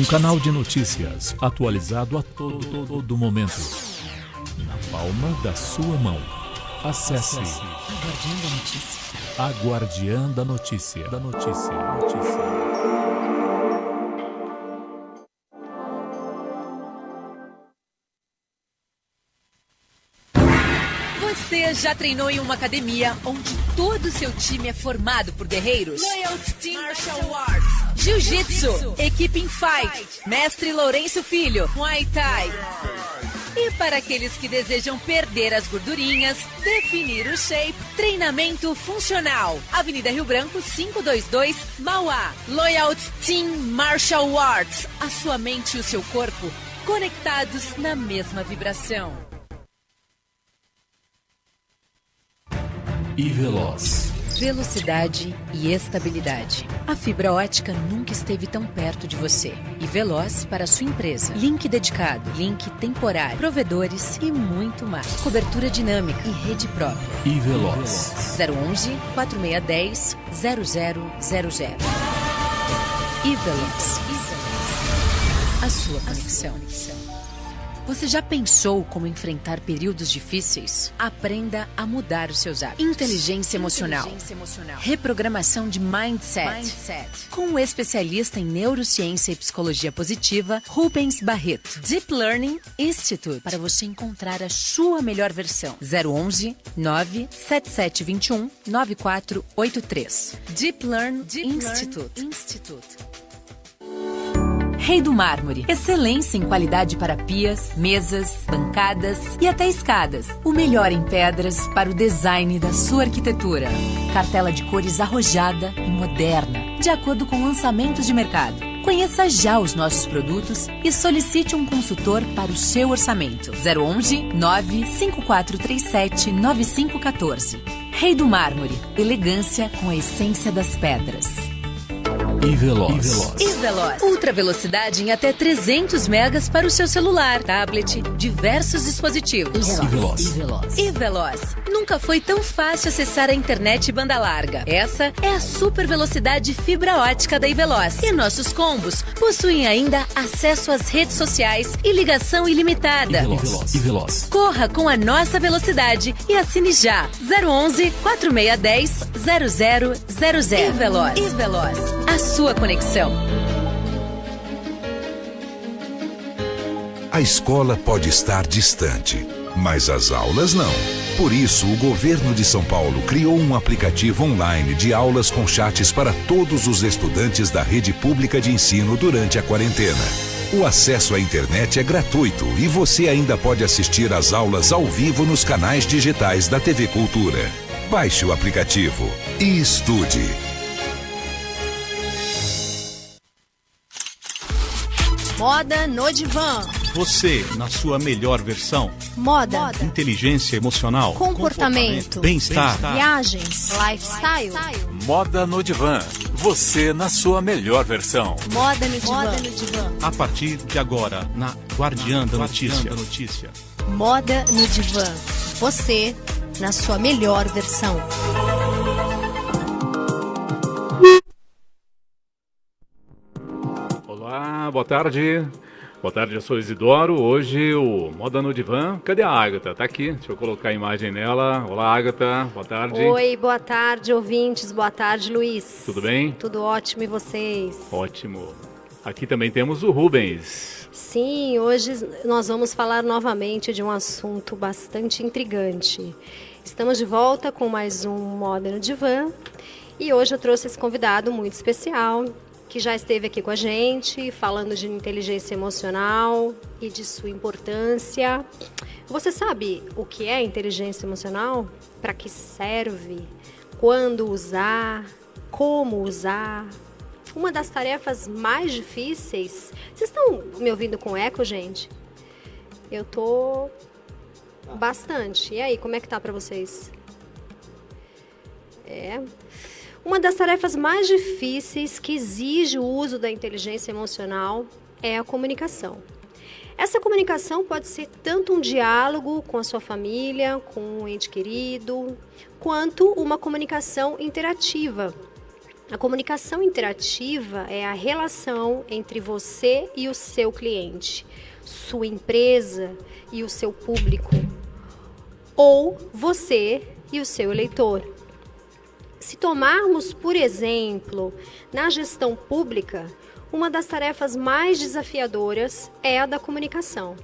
canal de notícias atualizado a todo momento. Na palma da sua mão. Acesse A Guardiã da Notícia. Você já treinou em uma academia onde todo o seu time é formado por guerreiros? Loyalty Team Martial Arts, Jiu-Jitsu, Equipe in Fight, Mestre Lourenço Filho, Muay Thai. E para aqueles que desejam perder as gordurinhas, definir o shape, treinamento funcional. Avenida Rio Branco, 522, Mauá. Loyalty Team Martial Arts. A sua mente e o seu corpo conectados na mesma vibração. E Veloz. Velocidade e estabilidade. A fibra ótica nunca esteve tão perto de você. E Veloz para sua empresa. Link dedicado, link temporário, provedores e muito mais. Cobertura dinâmica e rede própria. E Veloz. 011 4610 0000. E Veloz. A sua conexão. Você já pensou como enfrentar períodos difíceis? Aprenda a mudar os seus hábitos. Inteligência emocional. Reprogramação de mindset. Com o especialista em neurociência e psicologia positiva, Rubens Barreto. Deep Learning Institute. Para você encontrar a sua melhor versão. 011 97721 9483. Deep Learning Institute. Rei do Mármore. Excelência em qualidade para pias, mesas, bancadas e até escadas. O melhor em pedras para o design da sua arquitetura. Cartela de cores arrojada e moderna, de acordo com lançamentos de mercado. Conheça já os nossos produtos e solicite um consultor para o seu orçamento. 011 95437 9514. Rei do Mármore. Elegância com a essência das pedras. E Veloz. Ultra velocidade em até 300 megas para o seu celular, tablet, diversos dispositivos. E Veloz. Nunca foi tão fácil acessar a internet banda larga. Essa é a super velocidade fibra ótica da Iveloz. E nossos combos possuem ainda acesso às redes sociais e ligação ilimitada. E Veloz. Corra com a nossa velocidade e assine já. 011 4610 0000. E Veloz. A sua conexão. A escola pode estar distante, mas as aulas não. Por isso, o governo de São Paulo criou um aplicativo online de aulas com chats para todos os estudantes da rede pública de ensino durante a quarentena. O acesso à internet é gratuito e você ainda pode assistir às aulas ao vivo nos canais digitais da TV Cultura. Baixe o aplicativo e estude. Moda no Divã. Você, na sua melhor versão. Moda. Inteligência emocional. Comportamento. Bem-estar. Viagens. Lifestyle. Moda no Divã. Você na sua melhor versão. Moda no Divã. A partir de agora, na Guardiã da Notícia. Moda no Divã. Você na sua melhor versão. Olá, boa tarde. Boa tarde, eu sou Isidoro. Hoje o Moda no Divã. Cadê a Ágata? Tá aqui. Deixa eu colocar a imagem nela. Olá, Ágata. Boa tarde. Oi, boa tarde, ouvintes. Boa tarde, Luiz. Tudo bem? Tudo ótimo, e vocês? Ótimo. Aqui também temos o Rubens. Sim, hoje nós vamos falar novamente de um assunto bastante intrigante. Estamos de volta com mais um Moda no Divã. E hoje eu trouxe esse convidado muito especial, que já esteve aqui com a gente, falando de inteligência emocional e de sua importância. Você sabe o que é inteligência emocional? Para que serve? Quando usar? Como usar? Uma das tarefas mais difíceis... Vocês estão me ouvindo com eco, gente? Eu tô bastante. E aí, como é que tá para vocês? Uma das tarefas mais difíceis que exige o uso da inteligência emocional é a comunicação. Essa comunicação pode ser tanto um diálogo com a sua família, com um ente querido, quanto uma comunicação interativa, A comunicação interativa é a relação entre você e o seu cliente, sua empresa e o seu público, ou você e o seu eleitor. Se tomarmos, por exemplo, na gestão pública, uma das tarefas mais desafiadoras é a da comunicação.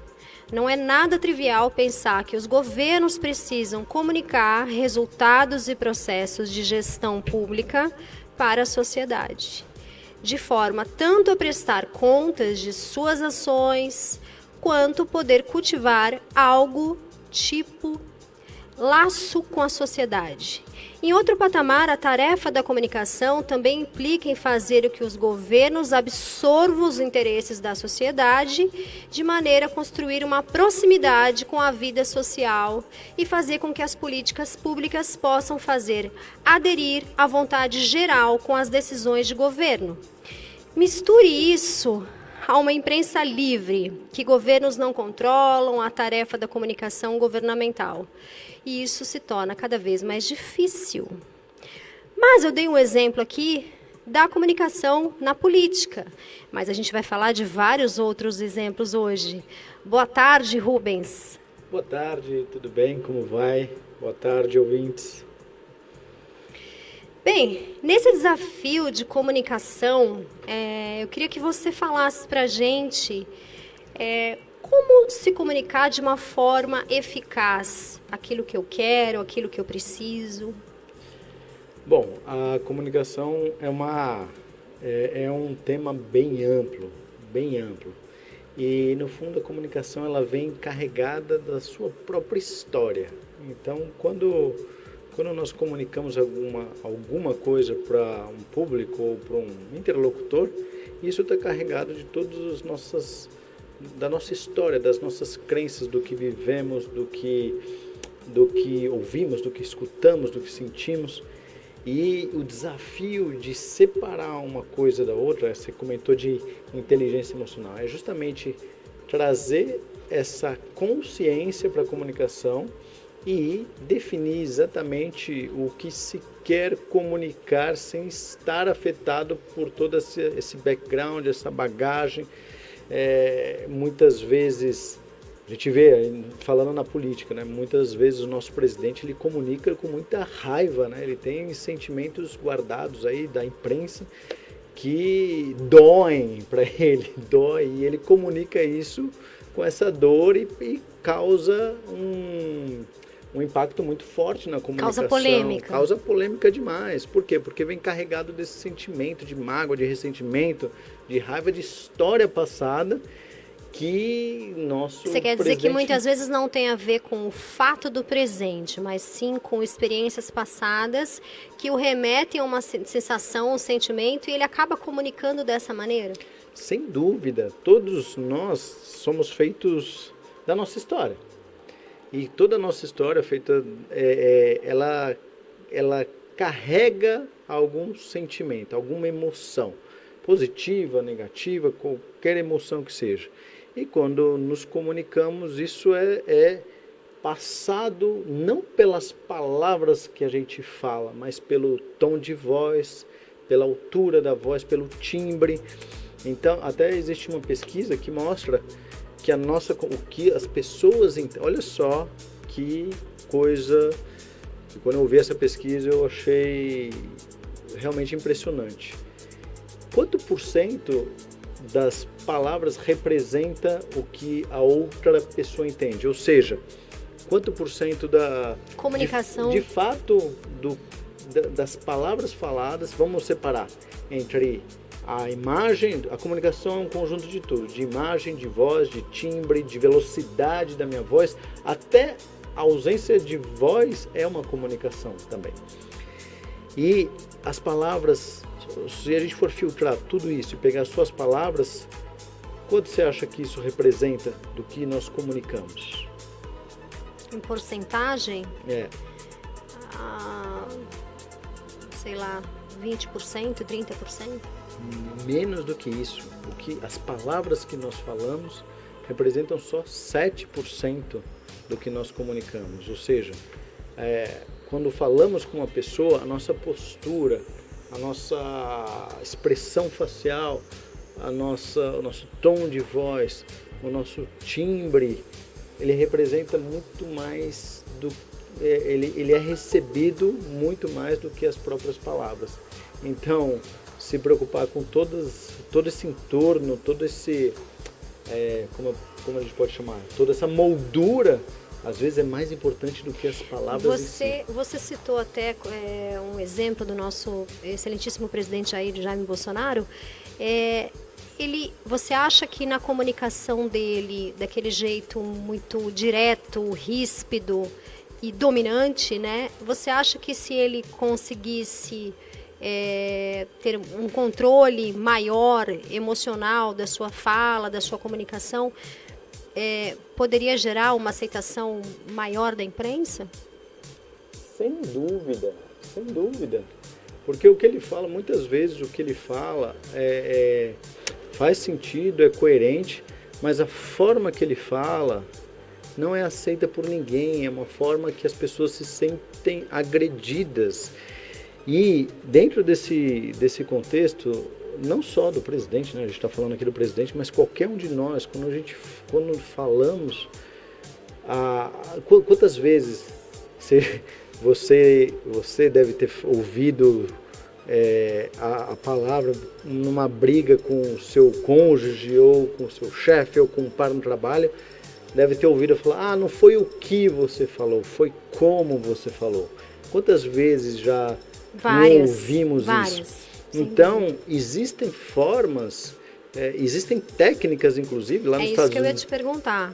Não é nada trivial pensar que os governos precisam comunicar resultados e processos de gestão pública para a sociedade, de forma tanto a prestar contas de suas ações, quanto poder cultivar algo tipo laço com a sociedade. Em outro patamar, a tarefa da comunicação também implica em fazer o que os governos absorvam os interesses da sociedade, de maneira a construir uma proximidade com a vida social e fazer com que as políticas públicas possam fazer aderir à vontade geral com as decisões de governo. Misture isso a uma imprensa livre, que governos não controlam a tarefa da comunicação governamental. E isso se torna cada vez mais difícil. Mas eu dei um exemplo aqui da comunicação na política, mas a gente vai falar de vários outros exemplos hoje. Boa tarde, Rubens. Boa tarde, tudo bem? Como vai? Boa tarde, ouvintes. Bem, nesse desafio de comunicação, eu queria que você falasse para a gente como se comunicar de uma forma eficaz, aquilo que eu quero, aquilo que eu preciso. Bom, a comunicação é um tema bem amplo. E, no fundo, a comunicação ela vem carregada da sua própria história. Então, quando nós comunicamos alguma coisa para um público ou para um interlocutor, isso está carregado de da nossa história, das nossas crenças, do que vivemos, do que ouvimos, do que escutamos, do que sentimos. E o desafio de separar uma coisa da outra, você comentou de inteligência emocional, é justamente trazer essa consciência para a comunicação e definir exatamente o que se quer comunicar sem estar afetado por todo esse background, essa bagagem. Muitas vezes, a gente vê, falando na política, né, muitas vezes o nosso presidente ele comunica com muita raiva, né, ele tem sentimentos guardados aí da imprensa que doem para ele, e ele comunica isso com essa dor e causa um impacto muito forte na comunicação. Causa polêmica demais. Por quê? Porque vem carregado desse sentimento de mágoa, de ressentimento, de raiva, de história passada que nosso Você quer dizer que muitas vezes não tem a ver com o fato do presente, mas sim com experiências passadas que o remetem a uma sensação, um sentimento, e ele acaba comunicando dessa maneira? Sem dúvida. Todos nós somos feitos da nossa história. E toda a nossa história feita, ela carrega algum sentimento, alguma emoção, positiva, negativa, qualquer emoção que seja. E quando nos comunicamos, isso é passado não pelas palavras que a gente fala, mas pelo tom de voz, pela altura da voz, pelo timbre. Então, até existe uma pesquisa que mostra que o que as pessoas... Olha só que coisa... Quando eu ouvi essa pesquisa, eu achei realmente impressionante. Quanto por cento das palavras representa o que a outra pessoa entende? Ou seja, quanto por cento da... comunicação. De fato, das palavras faladas, vamos separar entre... A imagem, a comunicação é um conjunto de tudo, de imagem, de voz, de timbre, de velocidade da minha voz, até a ausência de voz é uma comunicação também. E as palavras, se a gente for filtrar tudo isso e pegar suas palavras, quanto você acha que isso representa do que nós comunicamos? Em porcentagem? Sei lá, 20%, 30%? Menos do que isso. As palavras que nós falamos representam só 7% do que nós comunicamos. Ou seja, quando falamos com uma pessoa, a nossa postura, a nossa expressão facial, o nosso tom de voz, o nosso timbre, ele representa muito mais ele é recebido muito mais do que as próprias palavras. Então, se preocupar com todo esse entorno, todo esse, como a gente pode chamar, toda essa moldura, às vezes é mais importante do que as palavras em si. Você citou até um exemplo do nosso excelentíssimo presidente Jair Bolsonaro. Você acha que na comunicação dele, daquele jeito muito direto, ríspido e dominante, né? Você acha que se ele conseguisse ter um controle maior, emocional da sua fala, da sua comunicação, poderia gerar uma aceitação maior da imprensa? Sem dúvida, sem dúvida. Porque o que ele fala, muitas vezes o que ele fala faz sentido, é coerente, mas a forma que ele fala não é aceita por ninguém, é uma forma que as pessoas se sentem agredidas. E dentro desse contexto, não só do presidente, né? A gente está falando aqui do presidente, mas qualquer um de nós, quando falamos, quantas vezes você deve ter ouvido a palavra numa briga com o seu cônjuge, ou com o seu chefe, ou com um par no trabalho, deve ter ouvido falar, não foi o que você falou, foi como você falou. Quantas vezes já não ouvimos isso? Então, existem formas, existem técnicas, inclusive, lá nos Estados Unidos. É isso que eu ia te perguntar.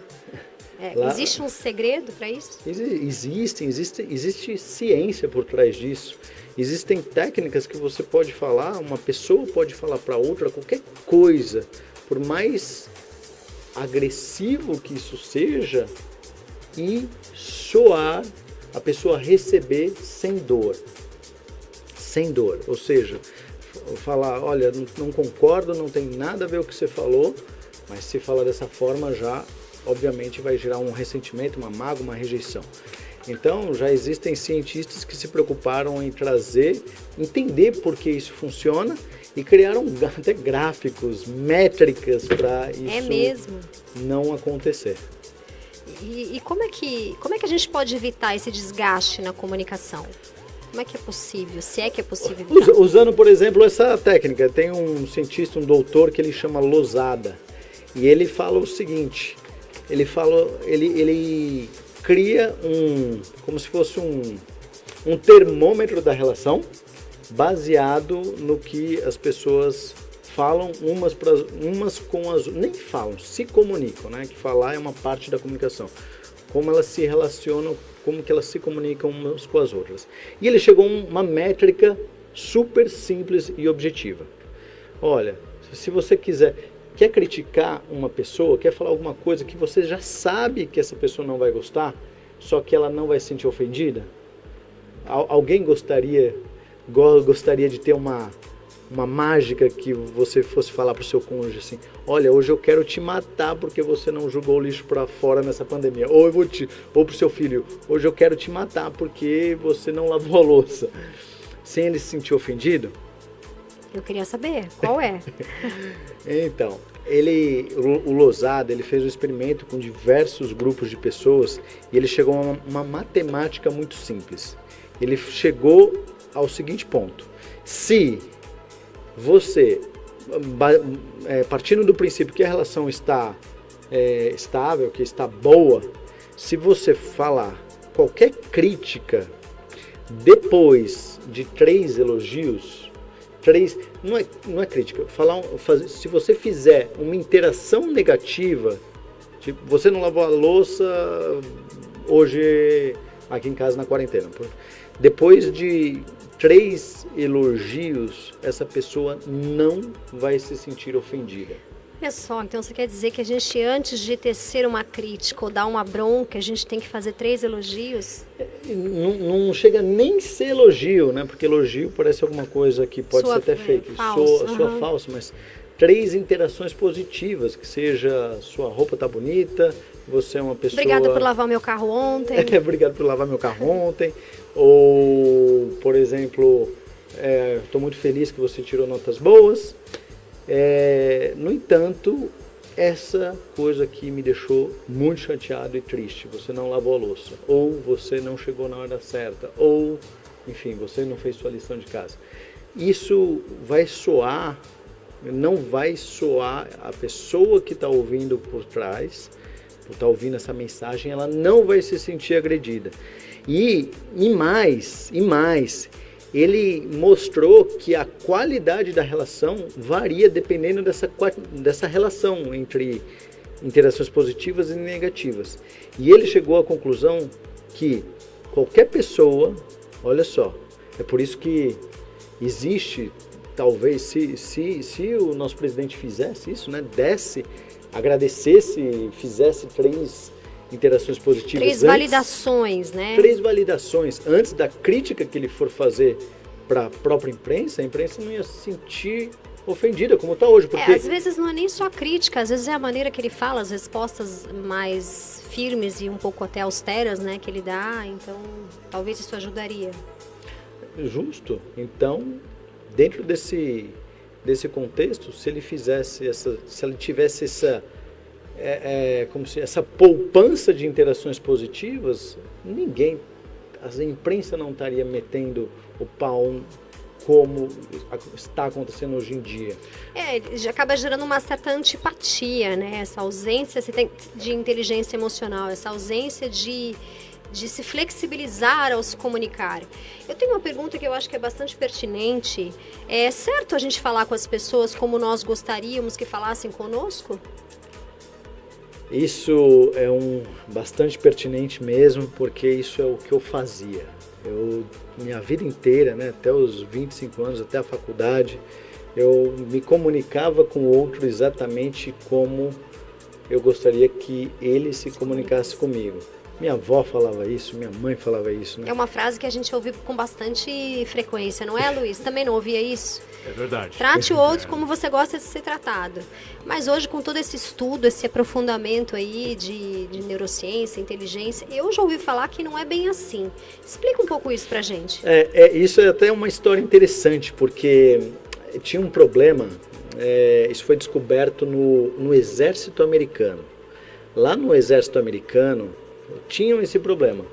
Existe um segredo para isso? Existe ciência por trás disso. Existem técnicas que você pode falar, uma pessoa pode falar para outra qualquer coisa, por mais agressivo que isso seja, e soar, a pessoa receber sem dor. Sem dor, ou seja, falar, olha, não concordo, não tem nada a ver o que você falou, mas se falar dessa forma já, obviamente, vai gerar um ressentimento, uma mágoa, uma rejeição. Então, já existem cientistas que se preocuparam em entender por que isso funciona e criaram até gráficos, métricas para isso não acontecer. E como é que a gente pode evitar esse desgaste na comunicação? Como é que é possível? Se é que é possível evitar? Usando, por exemplo, essa técnica, tem um cientista, um doutor, que ele chama Losada. E ele fala o seguinte, ele cria como se fosse um termômetro da relação, baseado no que as pessoas falam umas com as outras. Nem falam, se comunicam, né? Que falar é uma parte da comunicação. Como elas se relacionam, como que elas se comunicam umas com as outras. E ele chegou a uma métrica super simples e objetiva. Olha, se você quer criticar uma pessoa, quer falar alguma coisa que você já sabe que essa pessoa não vai gostar, só que ela não vai se sentir ofendida? Alguém gostaria de ter uma mágica que você fosse falar para o seu cônjuge assim, olha, hoje eu quero te matar porque você não jogou o lixo para fora nessa pandemia, ou para o seu filho, hoje eu quero te matar porque você não lavou a louça, sem ele se sentir ofendido? Eu queria saber, qual é? Então, o Losada, ele fez um experimento com diversos grupos de pessoas e ele chegou a uma matemática muito simples. Ele chegou ao seguinte ponto: se você, partindo do princípio que a relação está estável, que está boa, se você falar qualquer crítica depois de 3 elogios, não é crítica, se você fizer uma interação negativa, tipo, você não lavou a louça hoje aqui em casa na quarentena, depois de 3 elogios, essa pessoa não vai se sentir ofendida. Olha só, então você quer dizer que a gente, antes de tecer uma crítica ou dar uma bronca, a gente tem que fazer 3 elogios? Não chega nem a ser elogio, né? Porque elogio parece alguma coisa que pode ser até fake, soa falso, mas 3 interações positivas, que seja sua roupa tá bonita, você é uma pessoa... Obrigada por lavar meu carro ontem. Obrigado por lavar meu carro ontem. Ou, por exemplo, estou muito feliz que você tirou notas boas. No entanto, essa coisa aqui me deixou muito chateado e triste. Você não lavou a louça, ou você não chegou na hora certa, ou, enfim, você não fez sua lição de casa. Isso vai soar, não vai soar, a pessoa que está ouvindo por trás, está ouvindo essa mensagem, ela não vai se sentir agredida. E mais, ele mostrou que a qualidade da relação varia dependendo dessa relação entre interações positivas e negativas. E ele chegou à conclusão que qualquer pessoa, olha só, é por isso que existe, talvez, se o nosso presidente fizesse isso, né, agradecesse, fizesse 3 interações positivas. 3 validações, né? 3 validações antes da crítica que ele for fazer para a própria imprensa, a imprensa não ia se sentir ofendida, como está hoje. Porque... às vezes não é nem só a crítica, às vezes é a maneira que ele fala, as respostas mais firmes e um pouco até austeras, né, que ele dá, então talvez isso ajudaria. Justo. Então, dentro desse contexto, se ele tivesse essa poupança de interações positivas, a imprensa não estaria metendo o pau como está acontecendo hoje em dia. Já acaba gerando uma certa antipatia, né? Essa ausência de inteligência emocional, essa ausência de se flexibilizar ao se comunicar. Eu tenho uma pergunta que eu acho que é bastante pertinente. É certo a gente falar com as pessoas como nós gostaríamos que falassem conosco? Isso é bastante pertinente mesmo, porque isso é o que eu fazia. Minha vida inteira, né, até os 25 anos, até a faculdade, eu me comunicava com o outro exatamente como eu gostaria que ele se comunicasse comigo. Minha avó falava isso, minha mãe falava isso, né? É uma frase que a gente ouve com bastante frequência, não é, Luiz? Também não ouvia isso? É verdade. Trate o outro como você gosta de ser tratado. Mas hoje, com todo esse estudo, esse aprofundamento aí de neurociência, inteligência, eu já ouvi falar que não é bem assim. Explica um pouco isso pra gente. Isso é até uma história interessante, porque tinha um problema, isso foi descoberto no exército americano. Lá no exército americano, tinham esse problema.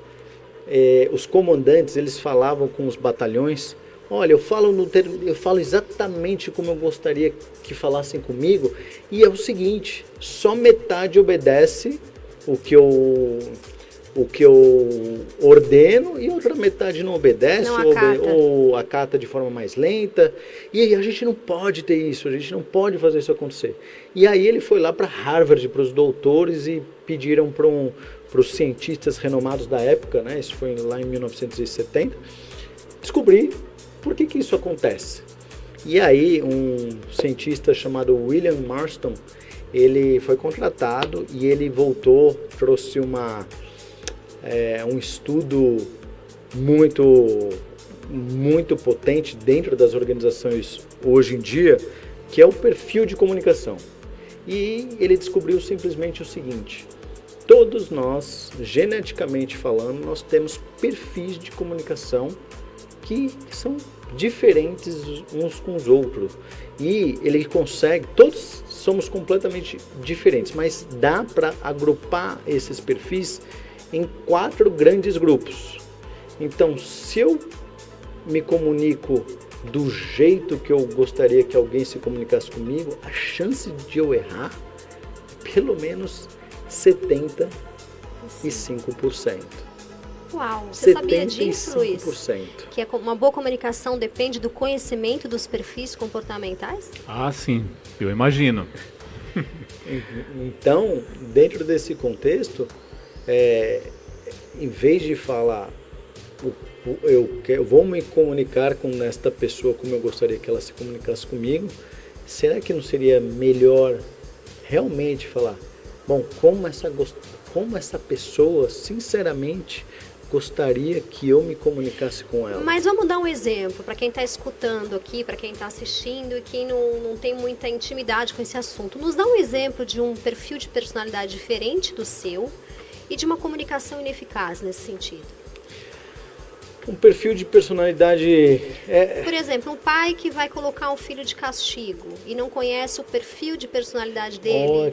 Os comandantes, eles falavam com os batalhões: olha, eu falo exatamente como eu gostaria que falassem comigo, e é o seguinte, só metade obedece o que eu ordeno e outra metade não obedece, ou acata de forma mais lenta, e a gente não pode ter isso, a gente não pode fazer isso acontecer. E aí ele foi lá para Harvard, para os doutores, e pediram para os cientistas renomados da época, né, isso foi lá em 1970, descobrir por que isso acontece. E aí um cientista chamado William Marston, ele foi contratado e ele voltou, trouxe um estudo muito potente dentro das organizações hoje em dia, que é o perfil de comunicação. E ele descobriu simplesmente o seguinte: todos nós, geneticamente falando, nós temos perfis de comunicação que são diferentes uns com os outros. E ele consegue, todos somos completamente diferentes, mas dá para agrupar esses perfis em 4 grandes grupos. Então, se eu me comunico do jeito que eu gostaria que alguém se comunicasse comigo, a chance de eu errar é pelo menos 75%. Uau, você sabia disso, Luiz? 75%. Que uma boa comunicação depende do conhecimento dos perfis comportamentais? Ah, sim, eu imagino. Então, dentro desse contexto, em vez de falar eu vou me comunicar com esta pessoa como eu gostaria que ela se comunicasse comigo, será que não seria melhor realmente falar, bom, como essa pessoa sinceramente gostaria que eu me comunicasse com ela? Mas vamos dar um exemplo para quem está escutando aqui, para quem está assistindo e quem não tem muita intimidade com esse assunto. Nos dá um exemplo de um perfil de personalidade diferente do seu e de uma comunicação ineficaz nesse sentido. Um perfil de personalidade... Por exemplo, um pai que vai colocar um filho de castigo e não conhece o perfil de personalidade dele.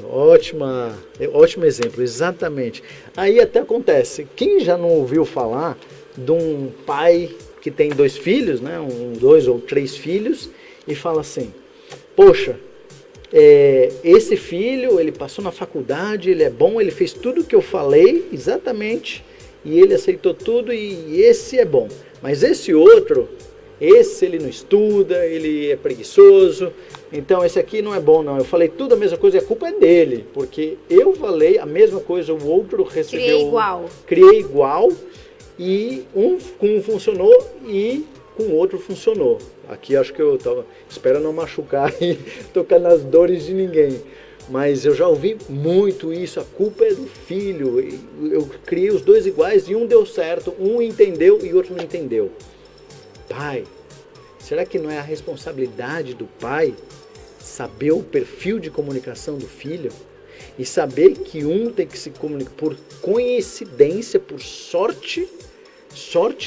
Ótimo exemplo, exatamente. Aí até acontece, quem já não ouviu falar de um pai que tem 2 filhos, né, 2 ou 3 filhos, e fala assim, poxa, esse filho, ele passou na faculdade, ele é bom, ele fez tudo o que eu falei, exatamente, e ele aceitou tudo e esse é bom. Mas esse outro, ele não estuda, ele é preguiçoso, então esse aqui não é bom não. Eu falei tudo a mesma coisa e a culpa é dele, porque eu falei a mesma coisa, o outro recebeu... Criei igual e com um funcionou e com o outro funcionou. Aqui acho que eu espero não machucar e tocar nas dores de ninguém. Mas eu já ouvi muito isso, a culpa é do filho. Eu criei os 2 iguais e um deu certo, um entendeu e o outro não entendeu. Pai, será que não é a responsabilidade do pai saber o perfil de comunicação do filho? E saber que um tem que se comunicar por coincidência, por sorte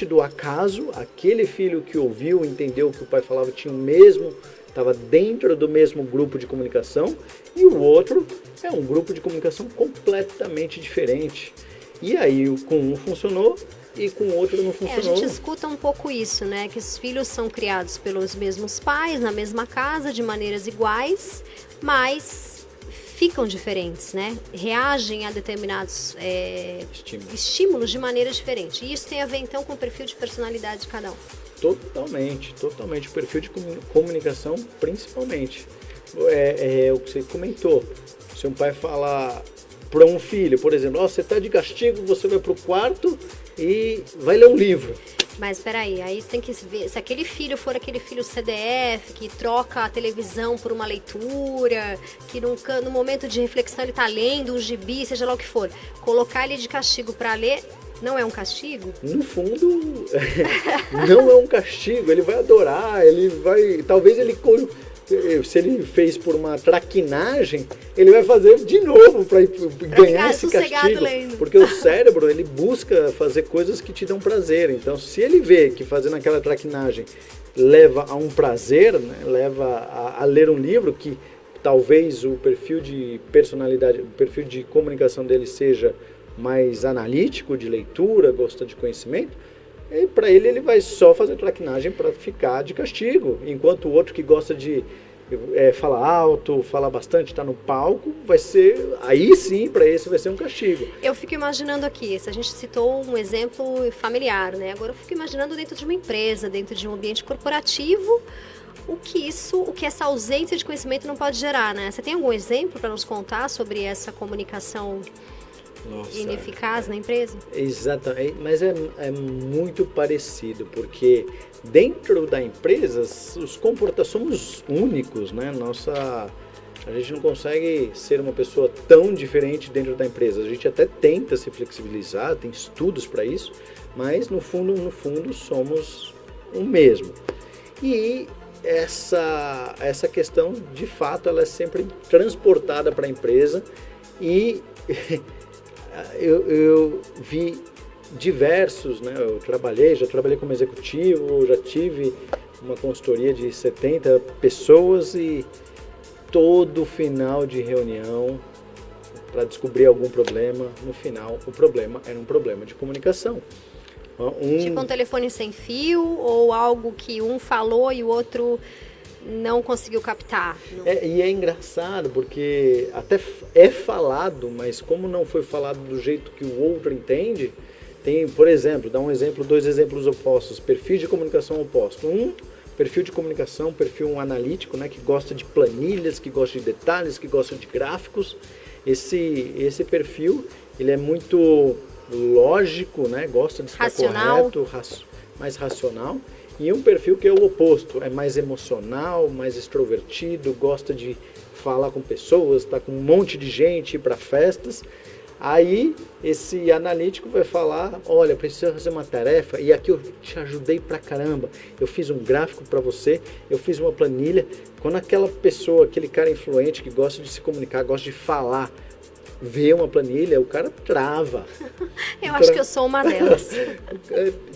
do acaso, aquele filho que ouviu, entendeu o que o pai falava, tinha o mesmo... estava dentro do mesmo grupo de comunicação, e o outro é um grupo de comunicação completamente diferente. E aí com um funcionou e com o outro não funcionou. A gente escuta um pouco isso, né? Que os filhos são criados pelos mesmos pais, na mesma casa, de maneiras iguais, mas ficam diferentes, né? Reagem a determinados estímulos de maneira diferente. E isso tem a ver então com o perfil de personalidade de cada um. Totalmente. O perfil de comunicação, principalmente. É o que você comentou. Se um pai falar para um filho, por exemplo, você está de castigo, você vai para o quarto e vai ler um livro. Mas peraí, aí você tem que ver, se aquele filho for aquele filho CDF, que troca a televisão por uma leitura, que no momento de reflexão ele está lendo um gibi, seja lá o que for, colocar ele de castigo para ler, não é um castigo? No fundo, não é um castigo, ele vai adorar, talvez ele, se ele fez por uma traquinagem, ele vai fazer de novo para ganhar esse castigo. Lendo. Porque o cérebro, ele busca fazer coisas que te dão prazer. Então, se ele vê que fazendo aquela traquinagem leva a um prazer, né, leva a ler um livro que talvez o perfil de personalidade, o perfil de comunicação dele seja mais analítico, de leitura, gosta de conhecimento, e para ele vai só fazer traquinagem para ficar de castigo, enquanto o outro que gosta de falar alto, falar bastante, está no palco, vai ser, aí sim, para esse vai ser um castigo. Eu fico imaginando aqui, se a gente citou um exemplo familiar, né? Agora eu fico imaginando dentro de uma empresa, dentro de um ambiente corporativo, o que essa ausência de conhecimento não pode gerar, né? Você tem algum exemplo para nos contar sobre essa comunicação ineficaz na empresa? Exatamente, mas é muito parecido, porque dentro da empresa os comportamentos somos únicos, né? A gente não consegue ser uma pessoa tão diferente dentro da empresa. A gente até tenta se flexibilizar, tem estudos para isso, mas no fundo somos o mesmo. E essa questão, de fato, ela é sempre transportada para a empresa e eu vi diversos, né? Já trabalhei como executivo, já tive uma consultoria de 70 pessoas e todo final de reunião, para descobrir algum problema, no final o problema era um problema de comunicação. Tipo um telefone sem fio ou algo que um falou e o outro não conseguiu captar. E é engraçado porque até é falado, mas como não foi falado do jeito que o outro entende, tem, por exemplo, dá um exemplo, 2 exemplos opostos, perfis de comunicação oposto. Um perfil de comunicação, perfil analítico, né, que gosta de planilhas, que gosta de detalhes, que gosta de gráficos. Esse perfil, ele é muito lógico, né, gosta de estar correto, mais racional. E um perfil que é o oposto, é mais emocional, mais extrovertido, gosta de falar com pessoas, tá com um monte de gente, ir para festas. Aí esse analítico vai falar, olha, preciso fazer uma tarefa e aqui eu te ajudei pra caramba. Eu fiz um gráfico para você, eu fiz uma planilha. Quando aquela pessoa, aquele cara influente que gosta de se comunicar, gosta de falar, vê uma planilha, o cara trava. Eu acho que eu sou uma delas.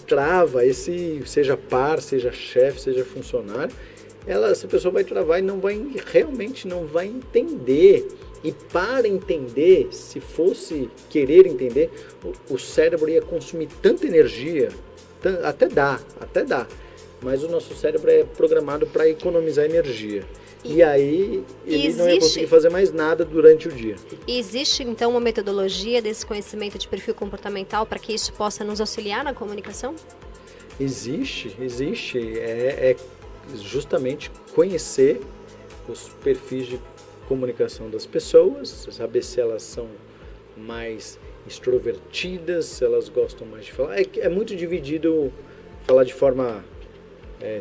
Trava, seja par, seja chefe, seja funcionário, essa pessoa vai travar e realmente não vai entender. E para entender, se fosse querer entender, o cérebro ia consumir tanta energia, até dá, mas o nosso cérebro é programado para economizar energia. E aí ele não ia conseguir fazer mais nada durante o dia. E existe então uma metodologia desse conhecimento de perfil comportamental para que isso possa nos auxiliar na comunicação? Existe. É justamente conhecer os perfis de comunicação das pessoas, saber se elas são mais extrovertidas, se elas gostam mais de falar. É muito dividido, falar de forma,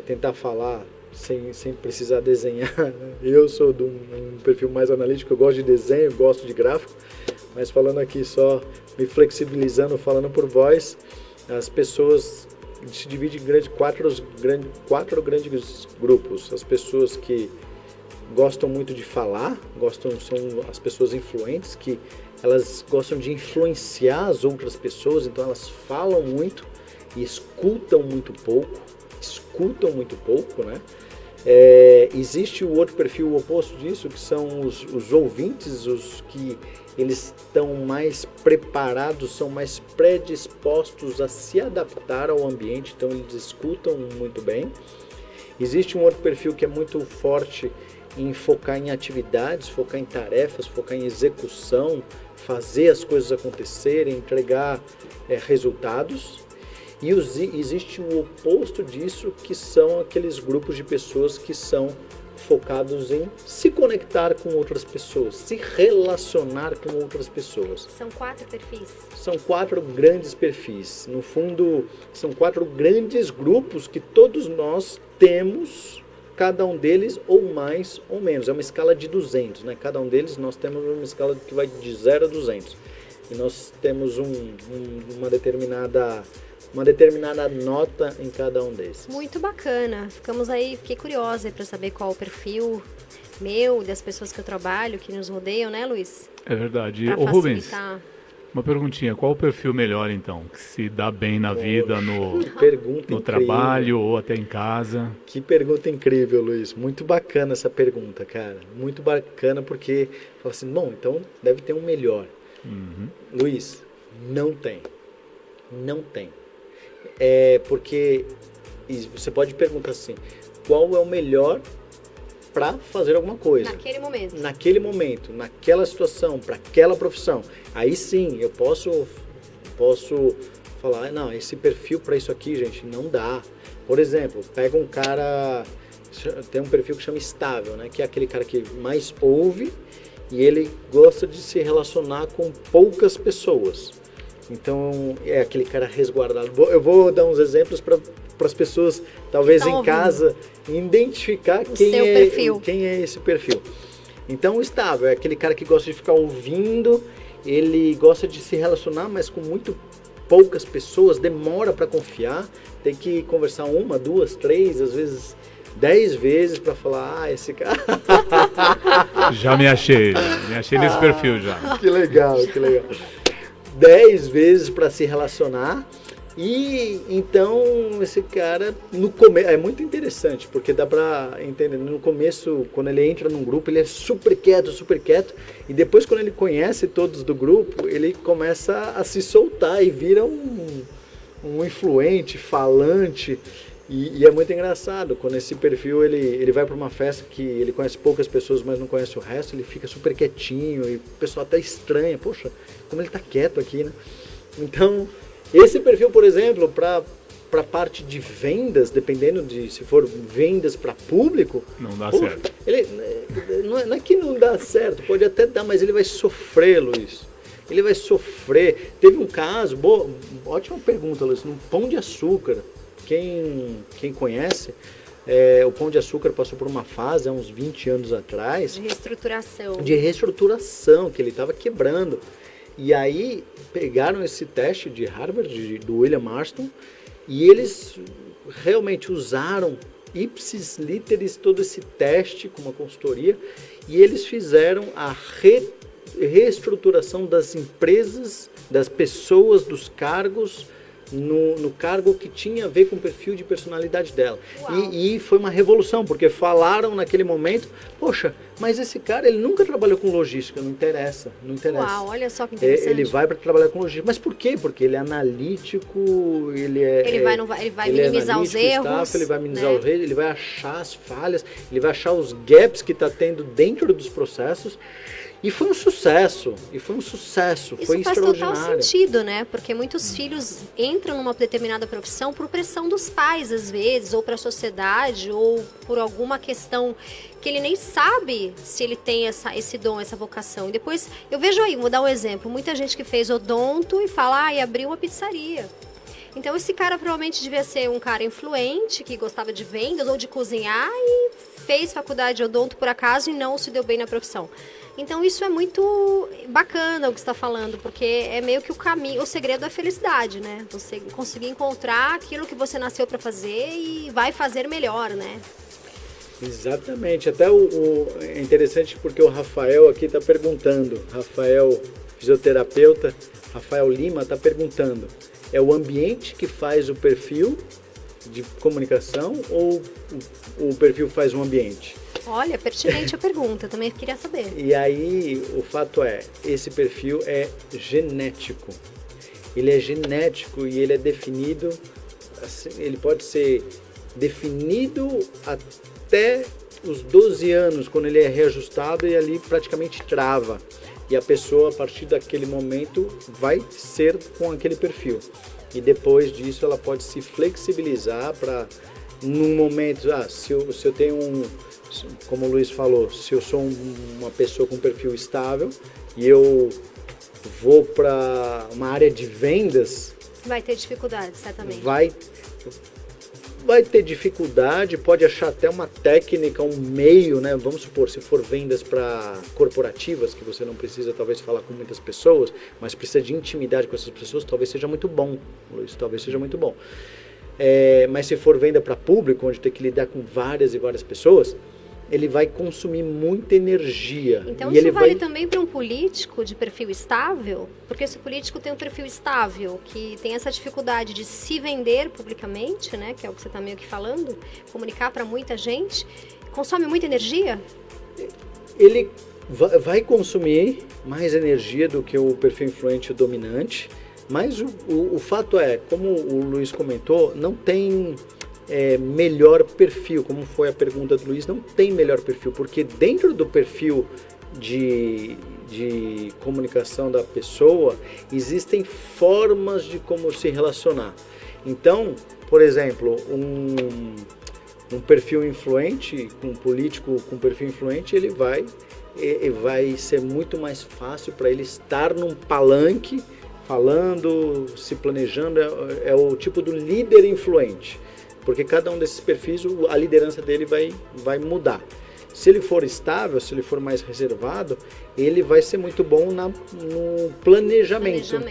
tentar falar sem precisar desenhar. Eu sou de um perfil mais analítico, eu gosto de desenho, eu gosto de gráfico, mas falando aqui só, me flexibilizando, falando por voz, as pessoas se dividem em quatro grandes grupos. As pessoas que gostam muito de falar, são as pessoas influentes, que elas gostam de influenciar as outras pessoas, então elas falam muito e escutam muito pouco, né? Existe o outro perfil, o oposto disso, que são os ouvintes, os que eles estão mais preparados, são mais predispostos a se adaptar ao ambiente, então eles escutam muito bem. Existe um outro perfil que é muito forte em focar em atividades, focar em tarefas, focar em execução, fazer as coisas acontecerem, entregar resultados. E existe o oposto disso, que são aqueles grupos de pessoas que são focados em se conectar com outras pessoas, se relacionar com outras pessoas. São 4 perfis? São 4 grandes perfis. No fundo, são 4 grandes grupos que todos nós temos, cada um deles ou mais ou menos. É uma escala de 200, né? Cada um deles nós temos uma escala que vai de 0 a 200. E nós temos uma determinada nota em cada um desses. Muito bacana. Fiquei curiosa para saber qual o perfil meu, das pessoas que eu trabalho, que nos rodeiam, né, Luiz? É verdade. Pra Rubens, facilitar. uma perguntinha. Qual o perfil melhor, então? Que se dá bem na vida, no trabalho ou até em casa? Que pergunta incrível, Luiz. Muito bacana essa pergunta, cara. Muito bacana porque fala assim, bom, então deve ter um melhor. Uhum. Luiz, não tem. Porque você pode perguntar assim, qual é o melhor para fazer alguma coisa? Naquele momento, naquela situação, para aquela profissão. Aí sim, eu posso falar, não, esse perfil para isso aqui, gente, não dá. Por exemplo, pega um cara, tem um perfil que chama estável, né? Que é aquele cara que mais ouve e ele gosta de se relacionar com poucas pessoas. Então, é aquele cara resguardado. Eu vou dar uns exemplos para as pessoas, talvez em casa, identificar quem é esse perfil. Então, o estável é aquele cara que gosta de ficar ouvindo, ele gosta de se relacionar, mas com muito poucas pessoas, demora para confiar, tem que conversar 1, 2, 3, às vezes 10 vezes para falar, esse cara... Já me achei nesse perfil já. Que legal. 10 vezes para se relacionar. E então esse cara no começo é muito interessante, porque dá para entender, no começo, quando ele entra num grupo, ele é super quieto, e depois quando ele conhece todos do grupo, ele começa a se soltar e vira um influente, falante. E é muito engraçado, quando esse perfil ele vai para uma festa que ele conhece poucas pessoas, mas não conhece o resto, ele fica super quietinho e o pessoal até estranha, poxa, como ele tá quieto aqui, né? Então, esse perfil, por exemplo, para a parte de vendas, dependendo de se for vendas para público, não dá certo. Ele, não é que não dá certo, pode até dar, mas ele vai sofrer, Luiz. Ele vai sofrer. Teve um caso, ótima pergunta, Luiz, no Pão de Açúcar. Quem conhece, o Pão de Açúcar passou por uma fase há uns 20 anos atrás. De reestruturação, que ele estava quebrando. E aí pegaram esse teste de Harvard, do William Marston, e eles realmente usaram ipsis literis todo esse teste com uma consultoria, e eles fizeram a reestruturação das empresas, das pessoas, dos cargos, no cargo que tinha a ver com o perfil de personalidade dela. E foi uma revolução, porque falaram naquele momento, poxa, mas esse cara, ele nunca trabalhou com logística, não interessa. Uau, olha só que interessante. Ele vai para trabalhar com logística. Mas por quê? Porque ele é analítico, ele vai minimizar os erros. Ele vai minimizar os erros, ele vai achar as falhas, ele vai achar os gaps que está tendo dentro dos processos. E foi um sucesso, foi extraordinário. Isso faz total sentido, né? Porque muitos filhos entram numa determinada profissão por pressão dos pais, às vezes, ou para a sociedade, ou por alguma questão que ele nem sabe se ele tem esse dom, essa vocação. E depois, eu vejo aí, vou dar um exemplo, muita gente que fez odonto e fala, e abriu uma pizzaria. Então esse cara provavelmente devia ser um cara influente, que gostava de vendas ou de cozinhar e fez faculdade de odonto por acaso e não se deu bem na profissão. Então isso é muito bacana o que você está falando, porque é meio que o caminho, o segredo é a felicidade, né? Você conseguir encontrar aquilo que você nasceu para fazer e vai fazer melhor, né? Exatamente. Até é interessante porque o Rafael aqui está perguntando, Rafael, fisioterapeuta, Rafael Lima está perguntando, é o ambiente que faz o perfil de comunicação ou o perfil faz o ambiente? Olha, pertinente a pergunta, também queria saber. E aí, o fato é, esse perfil é genético. Ele é genético e ele é definido, assim, ele pode ser definido até os 12 anos, quando ele é reajustado e ali praticamente trava. E a pessoa, a partir daquele momento, vai ser com aquele perfil. E depois disso, ela pode se flexibilizar para, num momento, se eu tenho como o Luiz falou, se eu sou uma pessoa com perfil estável e eu vou para uma área de vendas... Vai ter dificuldade, certamente. Vai ter dificuldade, pode achar até uma técnica, um meio, né? Vamos supor, se for vendas para corporativas, que você não precisa talvez falar com muitas pessoas, mas precisa de intimidade com essas pessoas, talvez seja muito bom, Luiz, talvez seja muito bom. Mas se for venda para público, onde tem que lidar com várias e várias pessoas, ele vai consumir muita energia. Então isso vale também para um político de perfil estável? Porque se o político tem um perfil estável, que tem essa dificuldade de se vender publicamente, né, que é o que você está meio que falando, comunicar para muita gente, consome muita energia? Ele vai consumir mais energia do que o perfil influente dominante, mas o fato é, como o Luiz comentou, não tem... melhor perfil, como foi a pergunta do Luiz, não tem melhor perfil, porque dentro do perfil de comunicação da pessoa, existem formas de como se relacionar. Então, por exemplo, um perfil influente, um político com perfil influente, ele vai ser muito mais fácil para ele estar num palanque, falando, se planejando, é o tipo do líder influente. Porque cada um desses perfis, a liderança dele vai mudar. Se ele for estável, se ele for mais reservado, ele vai ser muito bom no planejamento.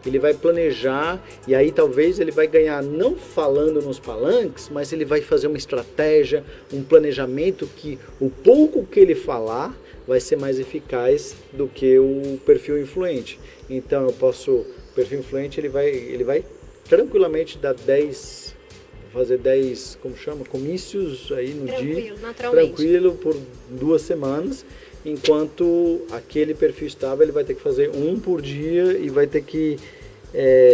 Ele vai planejar e aí talvez ele vai ganhar não falando nos palanques, mas ele vai fazer uma estratégia, um planejamento que o pouco que ele falar vai ser mais eficaz do que o perfil influente. Então o perfil influente ele vai tranquilamente dar fazer 10, como chama, comícios aí no dia, tranquilo, por 2 semanas, enquanto aquele perfil estável ele vai ter que fazer 1 por dia e vai ter que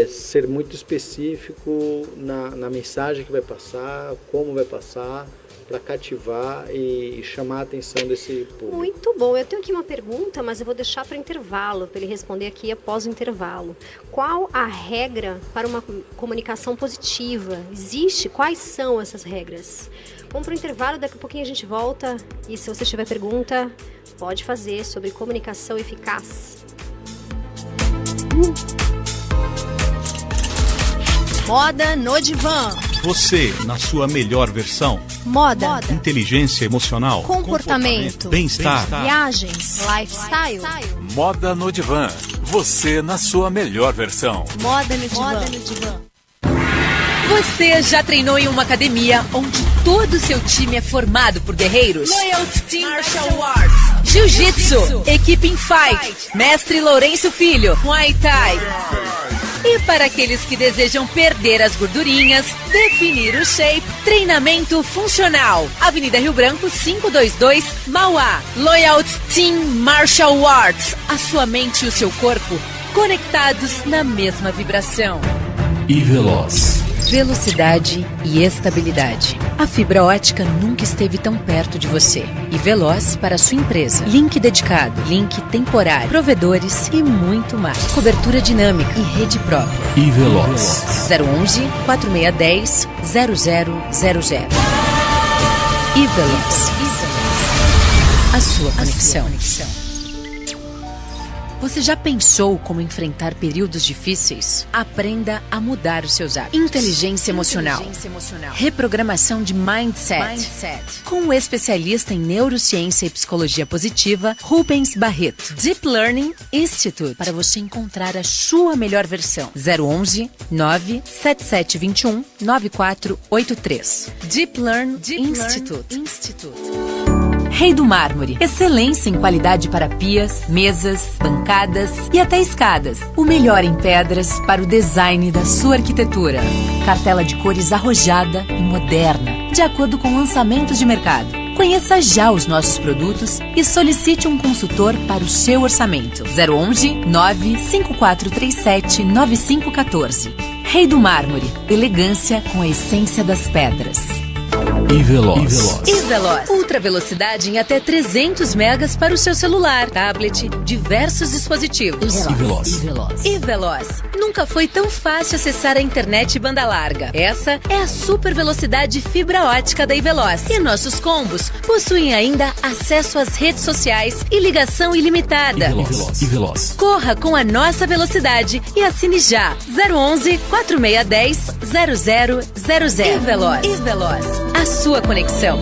ser muito específico na mensagem que vai passar, como vai passar, para cativar e chamar a atenção desse público. Muito bom. Eu tenho aqui uma pergunta, mas eu vou deixar para intervalo, para ele responder aqui após o intervalo. Qual a regra para uma comunicação positiva? Existe? Quais são essas regras? Vamos para o intervalo, daqui a pouquinho a gente volta. E se você tiver pergunta, pode fazer sobre comunicação eficaz. Moda no Divã. Você, na sua melhor versão. Moda. Inteligência emocional. Comportamento. Bem-estar. Viagens. Lifestyle. Moda no Divã. Você na sua melhor versão. Moda no Divã. Você já treinou em uma academia onde todo o seu time é formado por guerreiros? Loyalty Team Martial Arts. Jiu-Jitsu, Equipe Fight, Mestre Lourenço Filho, Muay Thai. E para aqueles que desejam perder as gordurinhas, definir o shape, treinamento funcional. Avenida Rio Branco 522, Mauá. Loyalty Team Martial Arts. A sua mente e o seu corpo conectados na mesma vibração. E Veloz. Velocidade e estabilidade. A fibra ótica nunca esteve tão perto de você. E Veloz para a sua empresa. Link dedicado, link temporário, provedores e muito mais. Cobertura dinâmica e rede própria. E Veloz. 011 4610 0000. E Veloz. A sua conexão. Você já pensou como enfrentar períodos difíceis? Aprenda a mudar os seus hábitos. Inteligência emocional. Reprogramação de mindset. Com o especialista em neurociência e psicologia positiva, Rubens Barreto. Deep Learning Institute. Para você encontrar a sua melhor versão. 011 97721 9483. Deep Learning Institute. Rei do Mármore. Excelência em qualidade para pias, mesas, bancadas e até escadas. O melhor em pedras para o design da sua arquitetura. Cartela de cores arrojada e moderna, de acordo com lançamentos de mercado. Conheça já os nossos produtos e solicite um consultor para o seu orçamento. 011 95437 9514. Rei do Mármore. Elegância com a essência das pedras. E Veloz. E Veloz. Ultra velocidade em até 300 megas para o seu celular, tablet, diversos dispositivos. E Veloz. Nunca foi tão fácil acessar a internet banda larga. Essa é a super velocidade fibra ótica da Iveloz. E nossos combos possuem ainda acesso às redes sociais e ligação ilimitada. E Veloz. Corra com a nossa velocidade e assine já. 011 4610 0000. E Veloz. A sua conexão.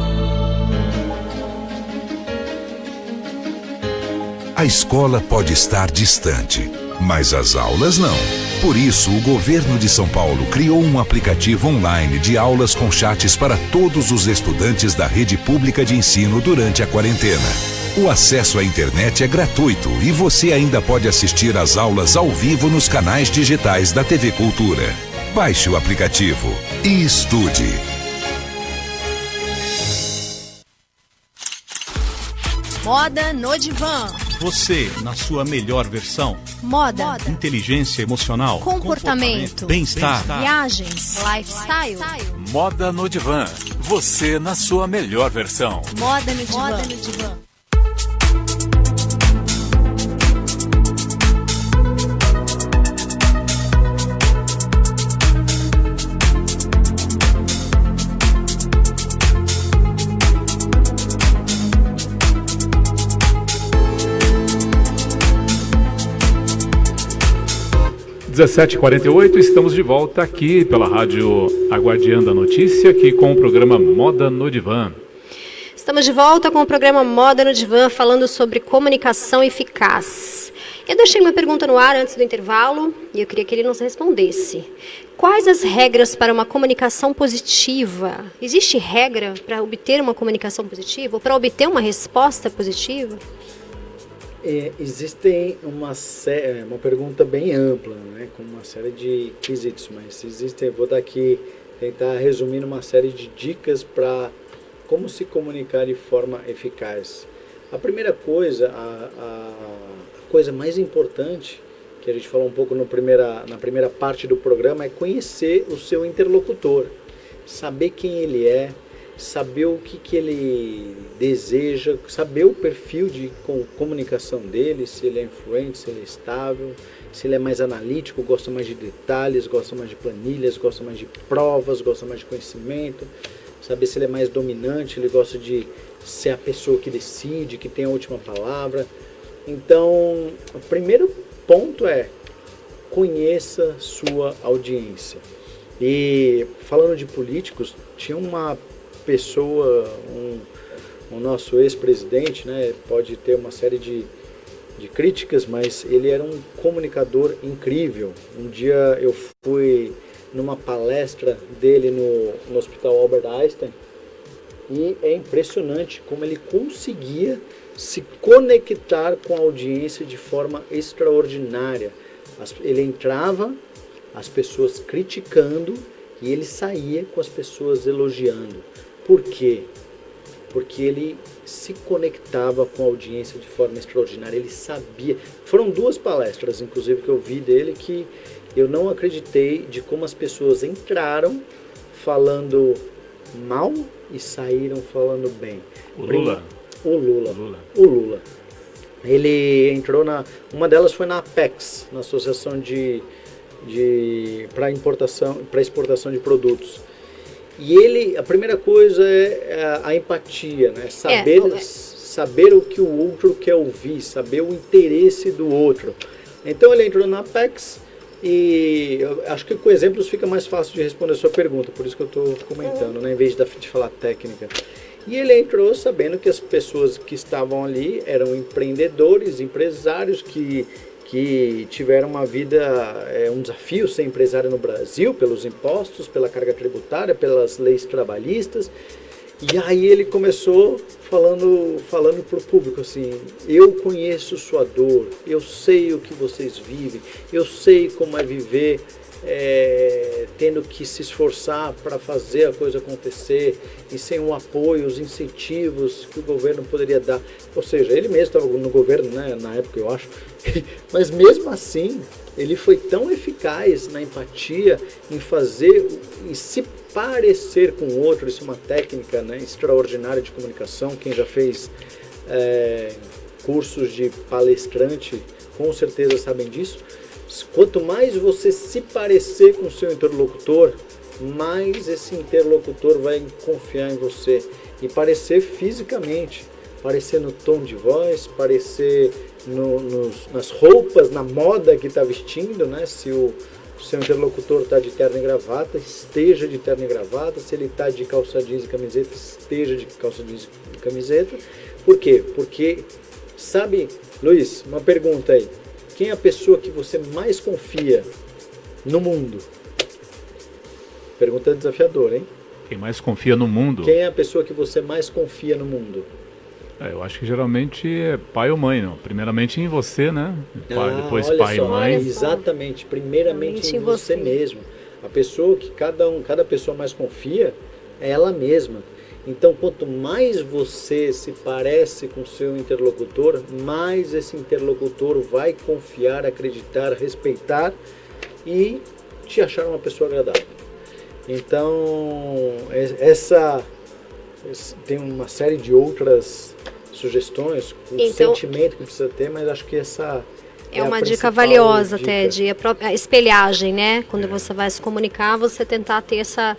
A escola pode estar distante, mas as aulas não. Por isso, o governo de São Paulo criou um aplicativo online de aulas com chats para todos os estudantes da rede pública de ensino durante a quarentena. O acesso à internet é gratuito e você ainda pode assistir às aulas ao vivo nos canais digitais da TV Cultura. Baixe o aplicativo e estude. Moda no divã. Você, na sua melhor versão. Moda. Inteligência emocional. Comportamento. Bem-estar. Viagens. Lifestyle. Moda no Divã. Você na sua melhor versão. Moda no divã. 17h48, estamos de volta aqui pela rádio A Guardiã da Notícia, aqui com o programa Moda no Divã. Estamos de volta com o programa Moda no Divã, falando sobre comunicação eficaz. Eu deixei uma pergunta no ar antes do intervalo e eu queria que ele nos respondesse. Quais as regras para uma comunicação positiva? Existe regra para obter uma comunicação positiva ou para obter uma resposta positiva? Existem uma pergunta bem ampla, né, com uma série de quesitos, mas vou daqui tentar resumir uma série de dicas para como se comunicar de forma eficaz. A primeira coisa, a coisa mais importante, que a gente falou um pouco na primeira parte do programa, é conhecer o seu interlocutor, saber quem ele é, saber o que ele deseja, saber o perfil de comunicação dele, se ele é influente, se ele é estável, se ele é mais analítico, gosta mais de detalhes, gosta mais de planilhas, gosta mais de provas, gosta mais de conhecimento, saber se ele é mais dominante, ele gosta de ser a pessoa que decide, que tem a última palavra. Então, o primeiro ponto é conheça sua audiência. E falando de políticos, tinha uma pessoa, o nosso ex-presidente, né, pode ter uma série de críticas, mas ele era um comunicador incrível. Um dia eu fui numa palestra dele no Hospital Albert Einstein e é impressionante como ele conseguia se conectar com a audiência de forma extraordinária. Ele entrava, as pessoas criticando, e ele saía com as pessoas elogiando. Por quê? Porque ele se conectava com a audiência de forma extraordinária, ele sabia. Foram 2 palestras, inclusive, que eu vi dele, que eu não acreditei de como as pessoas entraram falando mal e saíram falando bem. O Lula? O Lula. Ele entrou uma delas foi na Apex, na Associação para exportação de produtos. E a primeira coisa é a empatia, né? Saber o que o outro quer ouvir, saber o interesse do outro. Então ele entrou na Apex e eu acho que com exemplos fica mais fácil de responder a sua pergunta, por isso que eu estou comentando, né? Em vez de falar técnica. E ele entrou sabendo que as pessoas que estavam ali eram empreendedores, empresários que tiveram uma vida, um desafio ser empresário no Brasil, pelos impostos, pela carga tributária, pelas leis trabalhistas. E aí ele começou falando para o público assim: eu conheço sua dor, eu sei o que vocês vivem, eu sei como é viver tendo que se esforçar para fazer a coisa acontecer e sem o apoio, os incentivos que o governo poderia dar. Ou seja, ele mesmo estava no governo, né, na época, eu acho, mas mesmo assim ele foi tão eficaz na empatia, em fazer e se parecer com o outro. Isso é uma técnica, né, extraordinária de comunicação. Quem já fez cursos de palestrante com certeza sabem disso. Quanto mais você se parecer com o seu interlocutor, mais esse interlocutor vai confiar em você. E parecer fisicamente, parecer no tom de voz, parecer nas roupas, na moda que está vestindo, né? Se o seu interlocutor está de terno e gravata, esteja de terno e gravata. Se ele está de calça jeans e camiseta, esteja de calça jeans e camiseta. Por quê? Porque, sabe, Luiz, uma pergunta aí. Quem é a pessoa que você mais confia no mundo? Pergunta desafiadora, hein? Quem mais confia no mundo? Quem é a pessoa que você mais confia no mundo? Eu acho que geralmente é pai ou mãe, não? Primeiramente em você, né? Depois pai e mãe. Exatamente, primeiramente em você mesmo. A pessoa que cada pessoa mais confia é ela mesma. Então, quanto mais você se parece com o seu interlocutor, mais esse interlocutor vai confiar, acreditar, respeitar e te achar uma pessoa agradável. Então, tem uma série de outras sugestões, sentimento que precisa ter, mas acho que essa é uma dica valiosa, Ted, a espelhagem, né? Quando você vai se comunicar, você tentar ter essa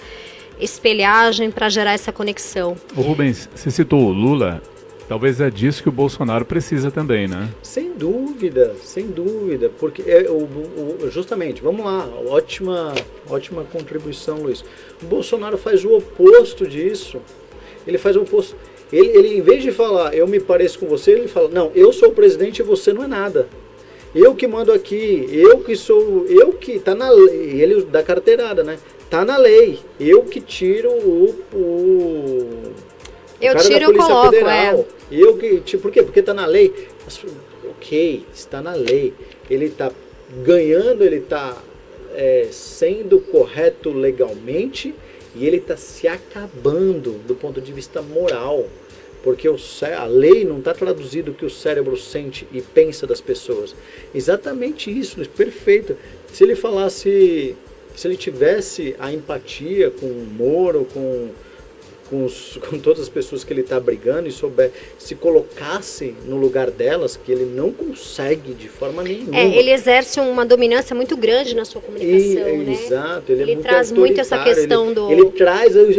espelhagem para gerar essa conexão. O Rubens, você citou o Lula, talvez é disso que o Bolsonaro precisa também, né? Sem dúvida, porque justamente, vamos lá, ótima contribuição, Luiz. O Bolsonaro faz o oposto disso, ele faz o oposto. Ele em vez de falar, eu me pareço com você, ele fala, não, eu sou o presidente e você não é nada. Eu que mando aqui, eu que tá na lei, ele da carteirada, né? Tá na lei, eu que tiro eu tiro, eu coloco, Federal. Eu que, por quê? Porque tá na lei. Ok, está na lei. Ele está ganhando, ele está sendo correto legalmente e ele está se acabando do ponto de vista moral. Porque a lei não está traduzindo o que o cérebro sente e pensa das pessoas. Exatamente isso, perfeito. Se ele tivesse a empatia com o Moro, com todas as pessoas que ele está brigando e se colocasse no lugar delas, que ele não consegue de forma nenhuma. Ele exerce uma dominância muito grande na sua comunicação, né? Exato, ele é muito traz muito essa questão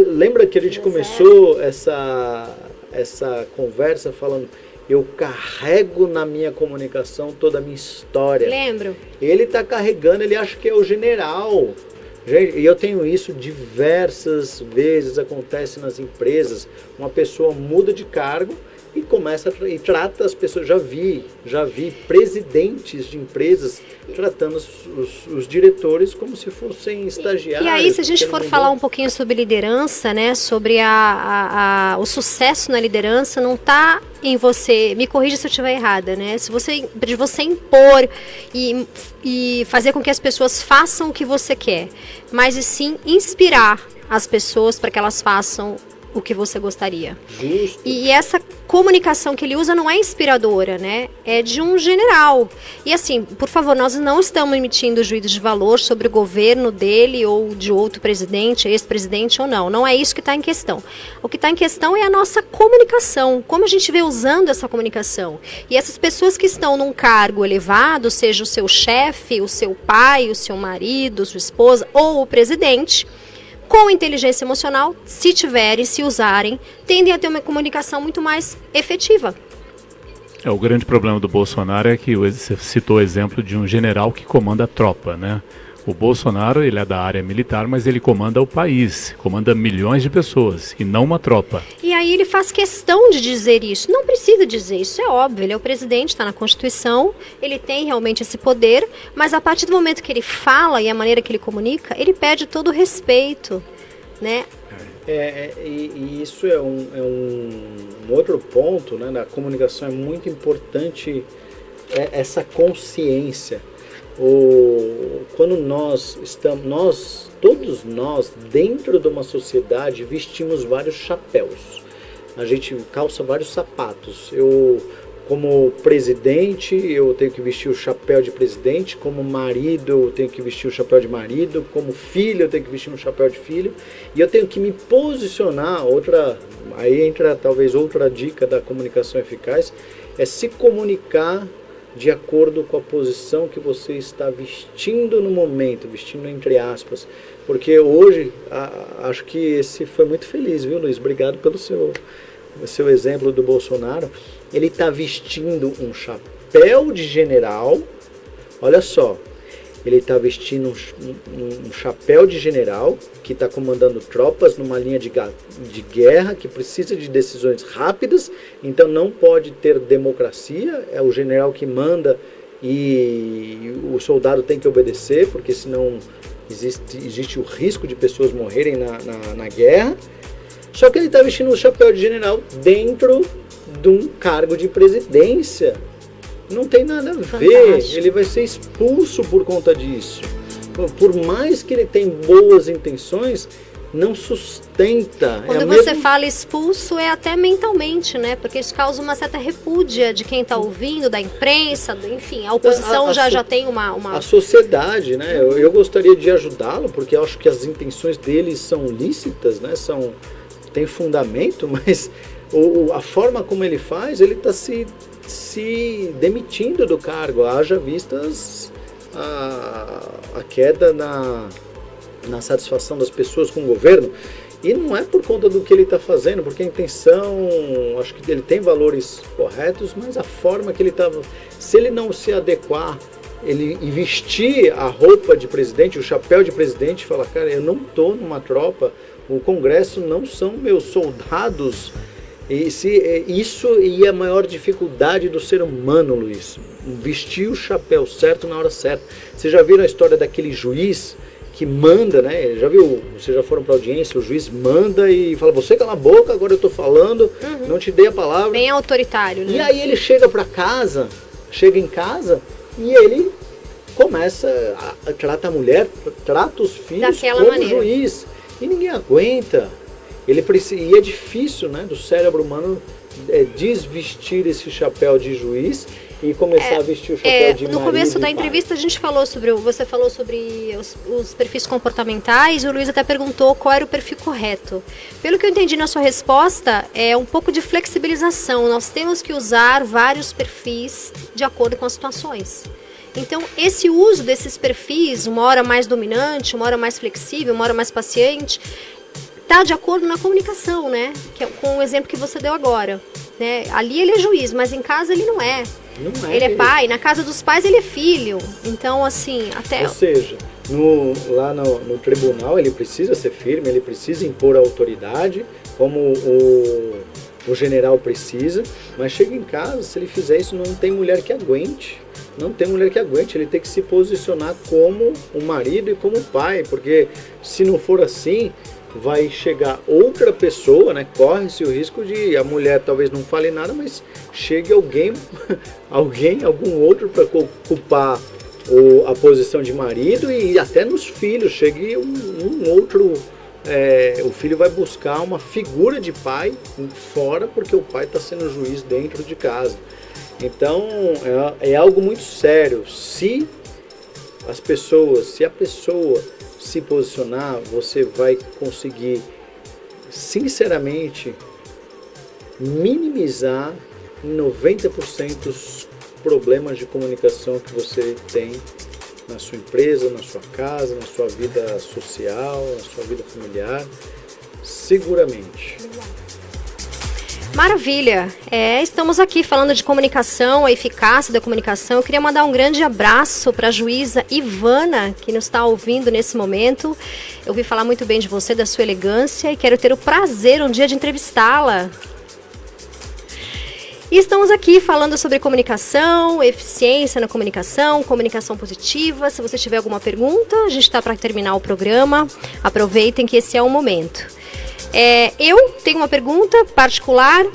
lembra que a gente começou essa conversa falando, eu carrego na minha comunicação toda a minha história. Lembro. Ele está carregando, ele acha que é o general. Gente, e eu tenho isso diversas vezes, acontece nas empresas. Uma pessoa muda de cargo e começa e trata as pessoas. Já vi presidentes de empresas tratando os diretores como se fossem estagiários. E aí, se a gente for falar um pouquinho sobre liderança, né, sobre o sucesso na liderança, não está em você, me corrija se eu estiver errada, né? De você impor e fazer com que as pessoas façam o que você quer, mas e sim inspirar as pessoas para que elas façam o que você gostaria. Justo. E essa comunicação que ele usa não é inspiradora, né? É de um general. E assim, por favor, nós não estamos emitindo juízo de valor sobre o governo dele ou de outro presidente, ex-presidente ou não. Não é isso que está em questão. O que está em questão é a nossa comunicação. Como a gente vê usando essa comunicação. E essas pessoas que estão num cargo elevado, seja o seu chefe, o seu pai, o seu marido, sua esposa ou o presidente, com inteligência emocional, se tiverem, se usarem, tendem a ter uma comunicação muito mais efetiva. O grande problema do Bolsonaro é que você citou o exemplo de um general que comanda a tropa, né? O Bolsonaro, ele é da área militar, mas ele comanda o país, comanda milhões de pessoas e não uma tropa. E aí ele faz questão de dizer isso. Não precisa dizer isso, é óbvio. Ele é o presidente, está na Constituição, ele tem realmente esse poder, mas a partir do momento que ele fala e a maneira que ele comunica, ele perde todo o respeito, né? E isso é um outro ponto, né? Na comunicação é muito importante essa consciência. Quando todos nós, dentro de uma sociedade, vestimos vários chapéus. A gente calça vários sapatos. Eu, como presidente, eu tenho que vestir o chapéu de presidente. Como marido, eu tenho que vestir o chapéu de marido. Como filho, eu tenho que vestir um chapéu de filho. E eu tenho que me posicionar. Aí entra talvez outra dica da comunicação eficaz, é se comunicar de acordo com a posição que você está vestindo no momento, vestindo entre aspas, porque hoje, acho que esse foi muito feliz, viu, Luiz? Obrigado pelo seu exemplo do Bolsonaro. Ele está vestindo um chapéu de general, olha só, ele está vestindo um chapéu de general que está comandando tropas numa linha de guerra que precisa de decisões rápidas, então não pode ter democracia, é o general que manda e o soldado tem que obedecer, porque senão existe o risco de pessoas morrerem na guerra. Só que ele está vestindo um chapéu de general dentro de um cargo de presidência. Não tem nada a ver, ele vai ser expulso por conta disso. Por mais que ele tenha boas intenções, não sustenta. Quando você fala expulso, é até mentalmente, né? Porque isso causa uma certa repúdia de quem está ouvindo, da imprensa, enfim, a oposição já tem uma... A sociedade, né? Eu gostaria de ajudá-lo, porque eu acho que as intenções dele são lícitas, né? Tem fundamento, mas a forma como ele faz, ele está se demitindo do cargo, haja vistas a queda na satisfação das pessoas com o governo, e não é por conta do que ele está fazendo, porque a intenção, acho que ele tem valores corretos, mas a forma que ele está, se ele não se adequar, ele vestir a roupa de presidente, o chapéu de presidente, e falar, cara, eu não estou numa tropa, o Congresso não são meus soldados. Isso é a maior dificuldade do ser humano, Luiz. Vestir o chapéu certo na hora certa. Vocês já viram a história daquele juiz que manda, né? Vocês já foram para audiência, o juiz manda e fala, você cala a boca, agora eu estou falando, não te dei a palavra. Bem autoritário, né? E aí ele chega em casa e ele começa a tratar a mulher, trata os filhos daquela como maneira. Juiz. E ninguém aguenta. E é difícil, né, do cérebro humano desvestir esse chapéu de juiz e começar a vestir o chapéu de marido. No começo da entrevista você falou sobre os perfis comportamentais, e o Luiz até perguntou qual era o perfil correto. Pelo que eu entendi na sua resposta, é um pouco de flexibilização. Nós temos que usar vários perfis de acordo com as situações. Então, esse uso desses perfis, uma hora mais dominante, uma hora mais flexível, uma hora mais paciente, está de acordo na comunicação, né? Que é com o exemplo que você deu agora, né? Ali ele é juiz, mas em casa ele não é. Ele é pai, na casa dos pais ele é filho. Então, assim, até... Ou seja, lá no tribunal ele precisa ser firme, ele precisa impor a autoridade, como o general precisa, mas chega em casa, se ele fizer isso, não tem mulher que aguente. Não tem mulher que aguente, ele tem que se posicionar como o marido e como o pai, porque se não for assim, vai chegar outra pessoa, né? Corre-se o risco de a mulher talvez não fale nada, mas chegue alguém algum outro para ocupar a posição de marido, e até nos filhos, chegue um outro, o filho vai buscar uma figura de pai fora, porque o pai está sendo juiz dentro de casa. Então é algo muito sério. Se a pessoa se posicionar, você vai conseguir sinceramente minimizar 90% dos problemas de comunicação que você tem na sua empresa, na sua casa, na sua vida social, na sua vida familiar, seguramente. Maravilha! Estamos aqui falando de comunicação, a eficácia da comunicação. Eu queria mandar um grande abraço para a juíza Ivana, que nos está ouvindo nesse momento. Eu ouvi falar muito bem de você, da sua elegância, e quero ter o prazer um dia de entrevistá-la. E estamos aqui falando sobre comunicação, eficiência na comunicação, comunicação positiva. Se você tiver alguma pergunta, a gente está para terminar o programa. Aproveitem que esse é o momento. Eu tenho uma pergunta particular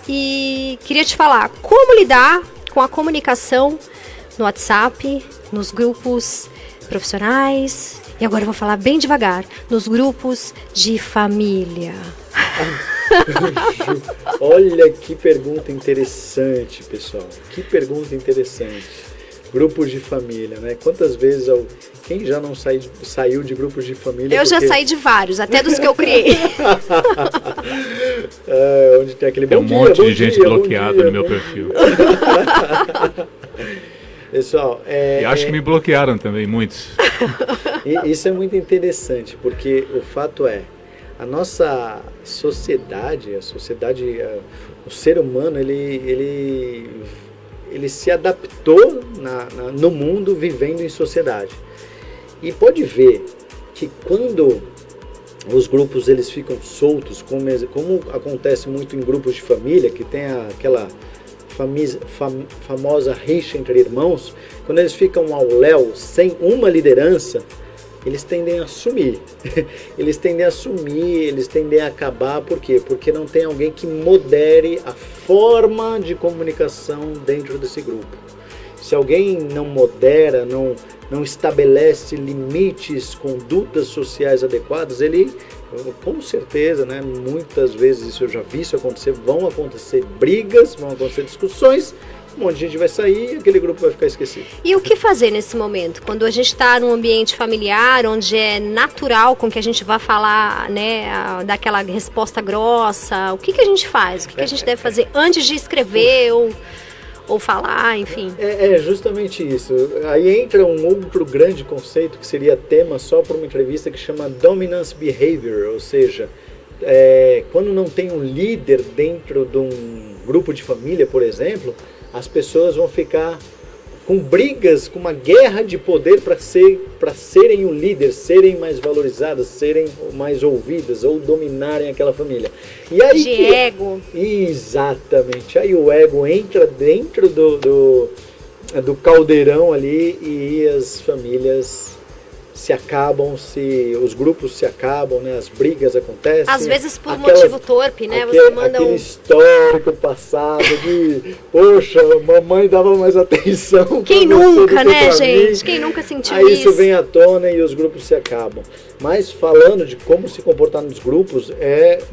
e queria te falar como lidar com a comunicação no WhatsApp, nos grupos profissionais, e agora eu vou falar bem devagar, nos grupos de família. Olha que pergunta interessante, pessoal. Que pergunta interessante. Grupos de família, né? Quantas vezes quem já não saiu de grupos de família? Eu já saí de vários, até dos que eu criei. Onde tem aquele tem um monte de gente bloqueada no meu perfil. Pessoal, e acho que me bloquearam também, muitos. Isso é muito interessante, porque o fato é, a nossa sociedade, o ser humano, ele se adaptou no mundo vivendo em sociedade. E pode ver que quando os grupos eles ficam soltos, como acontece muito em grupos de família, que tem aquela famosa rixa entre irmãos, quando eles ficam ao léu, sem uma liderança, eles tendem a sumir. Eles tendem a acabar. Por quê? Porque não tem alguém que modere a forma de comunicação dentro desse grupo. Se alguém não modera, não estabelece limites, condutas sociais adequadas, ele, com certeza, né, muitas vezes isso eu já vi isso acontecer, vão acontecer brigas, vão acontecer discussões, um monte de gente vai sair e aquele grupo vai ficar esquecido. E o que fazer nesse momento? Quando a gente está num ambiente familiar, onde é natural com que a gente vá falar, né, daquela resposta grossa, o que a gente faz? O que a gente deve fazer antes de escrever ou falar, enfim? É justamente isso. Aí entra um outro grande conceito que seria tema só para uma entrevista, que chama Dominance Behavior, ou seja, quando não tem um líder dentro de um grupo de família, por exemplo, as pessoas vão ficar com brigas, com uma guerra de poder para serem o líder, serem mais valorizadas, serem mais ouvidas ou dominarem aquela família. E aí de ego. Exatamente. Aí o ego entra dentro do caldeirão ali e as famílias se acabam, os grupos se acabam, né? As brigas acontecem. Às vezes por motivo torpe, né? Você manda aquele histórico passado de, poxa, mamãe dava mais atenção. Quem nunca, né, gente? Quem nunca sentiu isso? Aí isso vem à tona e os grupos se acabam. Mas falando de como se comportar nos grupos,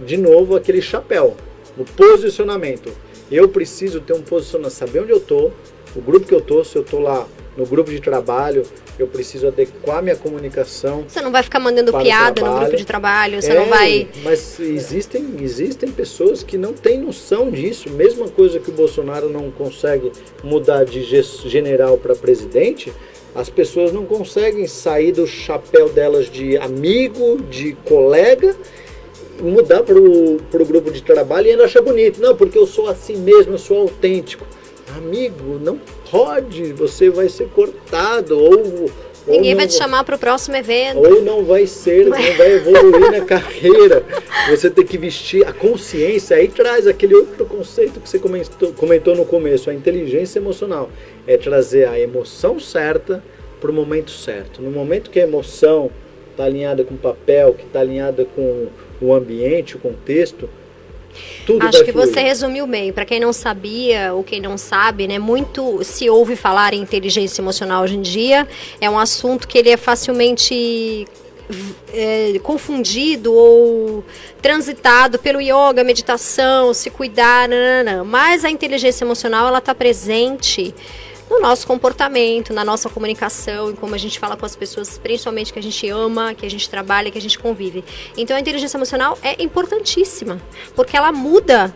de novo aquele chapéu, o posicionamento. Eu preciso ter um posicionamento, saber onde eu tô, o grupo que eu tô, se eu tô lá no grupo de trabalho, eu preciso adequar minha comunicação. Você não vai ficar mandando piada no grupo de trabalho, você não vai... Mas existem pessoas que não têm noção disso. Mesma coisa que o Bolsonaro não consegue mudar de general para presidente, as pessoas não conseguem sair do chapéu delas de amigo, de colega, mudar para o grupo de trabalho e ainda achar bonito. Não, porque eu sou assim mesmo, eu sou autêntico. Amigo, não pode, você vai ser cortado, Ninguém vai te chamar para o próximo evento. Ou não vai ser, não vai evoluir na carreira. Você tem que vestir a consciência. Aí traz aquele outro conceito que você comentou no começo, a inteligência emocional. É trazer a emoção certa para o momento certo. No momento que a emoção está alinhada com o papel, que está alinhada com o ambiente, o contexto, tudo Acho vai que fluir. você resumiu bem. Para quem não sabia ou quem não sabe, né, muito se ouve falar em inteligência emocional hoje em dia. É um assunto que ele é facilmente confundido ou transitado pelo yoga, meditação, se cuidar, nananã. Mas a inteligência emocional, ela está presente no nosso comportamento, na nossa comunicação, em como a gente fala com as pessoas, principalmente que a gente ama, que a gente trabalha, que a gente convive. Então a inteligência emocional é importantíssima, porque ela muda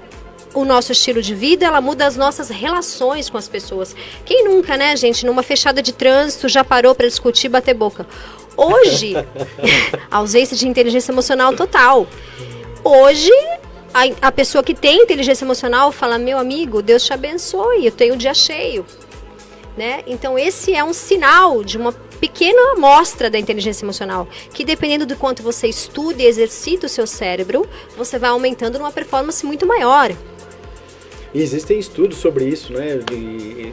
o nosso estilo de vida, ela muda as nossas relações com as pessoas. Quem nunca, né, gente, numa fechada de trânsito já parou para discutir, bater boca? Hoje, ausência de inteligência emocional total. Hoje, a pessoa que tem inteligência emocional fala, meu amigo, Deus te abençoe, eu tenho um dia cheio. Né? Então esse é um sinal de uma pequena amostra da inteligência emocional, que dependendo do quanto você estuda e exercita o seu cérebro, você vai aumentando numa performance muito maior. E existem estudos sobre isso, né?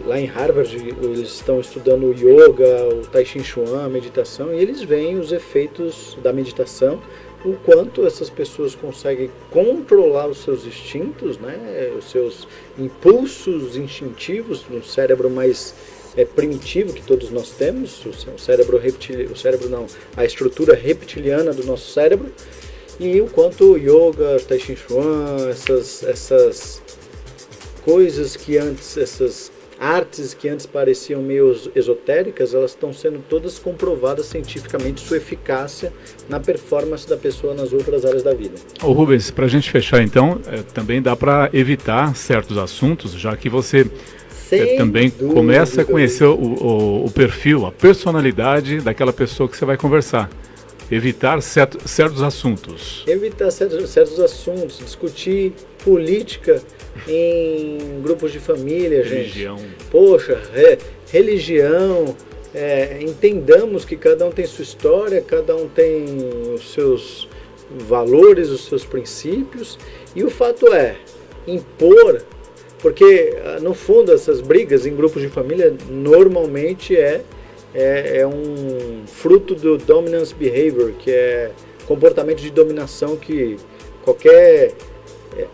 Lá em Harvard eles estão estudando o yoga, o Tai Chi Chuan, a meditação, e eles veem os efeitos da meditação, o quanto essas pessoas conseguem controlar os seus instintos, né? Os seus impulsos instintivos no cérebro mais primitivo que todos nós temos, a estrutura reptiliana do nosso cérebro, e o quanto o yoga, Tai Chi Chuan, essas coisas que antes, essas artes que antes pareciam meio esotéricas, elas estão sendo todas comprovadas cientificamente, sua eficácia na performance da pessoa nas outras áreas da vida. Ô Rubens, para a gente fechar então, também dá para evitar certos assuntos, já que você também começa a conhecer o perfil, a personalidade daquela pessoa que você vai conversar. Evitar certos assuntos. Evitar certos assuntos, discutir política em grupos de família, religião. Gente. Poxa, religião, entendamos que cada um tem sua história, cada um tem os seus valores, os seus princípios, e o fato é, impor, porque no fundo essas brigas em grupos de família normalmente é um fruto do dominance behavior, que é comportamento de dominação que qualquer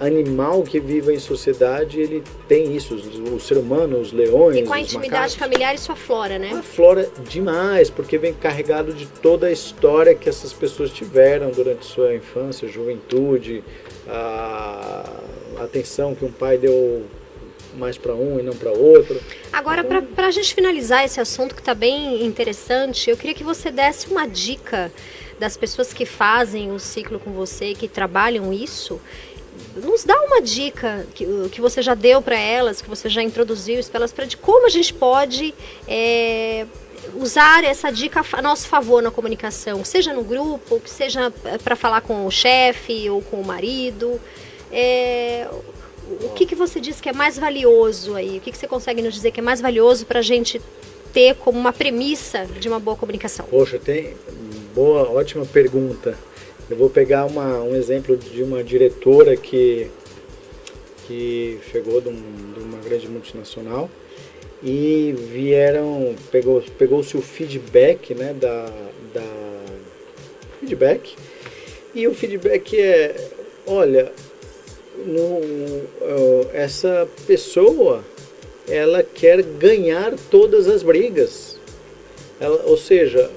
animal que viva em sociedade, ele tem isso, o ser humano, os leões, e com a intimidade familiar isso aflora, né? Aflora demais, porque vem carregado de toda a história que essas pessoas tiveram durante sua infância, juventude, a atenção que um pai deu mais para um e não para outro. Agora, para a gente finalizar esse assunto que está bem interessante, eu queria que você desse uma dica das pessoas que fazem o ciclo com você, que trabalham isso. Nos dá uma dica que você já deu para elas, que você já introduziu isso para elas, de como a gente pode usar essa dica a nosso favor na comunicação, seja no grupo, seja para falar com o chefe ou com o marido. O que você diz que é mais valioso aí? O que você consegue nos dizer que é mais valioso para a gente ter como uma premissa de uma boa comunicação? Poxa, ótima pergunta. Eu vou pegar um exemplo de uma diretora que chegou de uma grande multinacional e pegou-se o feedback, né, da feedback, e o feedback olha, essa pessoa, ela quer ganhar todas as brigas. Ou seja,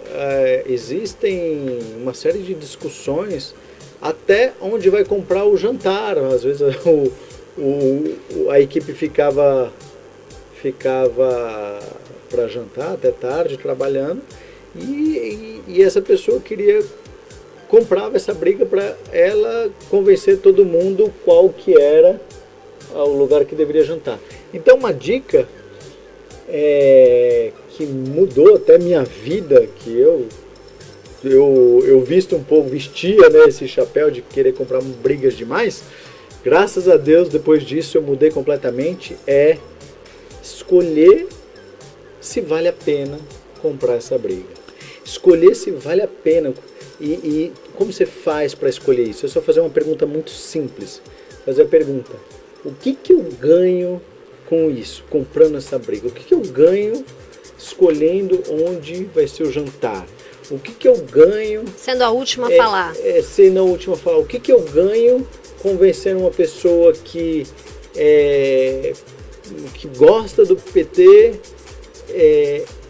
existem uma série de discussões até onde vai comprar o jantar. Às vezes a equipe ficava para jantar até tarde trabalhando e essa pessoa comprava essa briga para ela convencer todo mundo qual que era o lugar que deveria jantar. Então uma dica que mudou até minha vida, que eu vestia, né, esse chapéu de querer comprar brigas demais. Graças a Deus, depois disso eu mudei completamente, escolher se vale a pena comprar essa briga. escolher se vale a pena. E como você faz para escolher isso? É só fazer uma pergunta muito simples. Fazer a pergunta: o que eu ganho com isso, comprando essa briga? O que eu ganho escolhendo onde vai ser o jantar? O que eu ganho... Sendo a última a falar. Sendo a última a falar. O que eu ganho convencendo uma pessoa que gosta do PT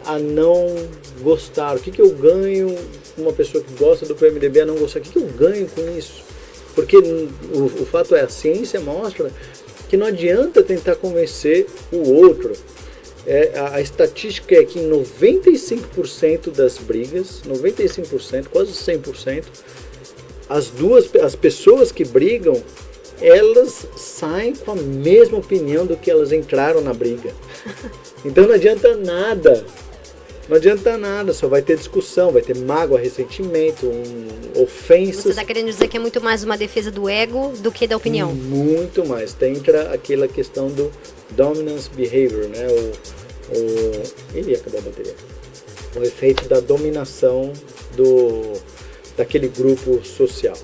a não gostar? O que eu ganho uma pessoa que gosta do PMDB a não gostar? O que eu ganho com isso? Porque o fato é, a ciência mostra que não adianta tentar convencer o outro. A estatística é que em 95% das brigas, 95%, quase 100%, as pessoas que brigam, elas saem com a mesma opinião do que elas entraram na briga. Então não adianta nada. Não adianta nada, só vai ter discussão, vai ter mágoa, ressentimento, ofensas. Você está querendo dizer que é muito mais uma defesa do ego do que da opinião? Muito mais. Entra aquela questão do dominance behavior, né? Ele acabou a bateria. O efeito da dominação daquele grupo social.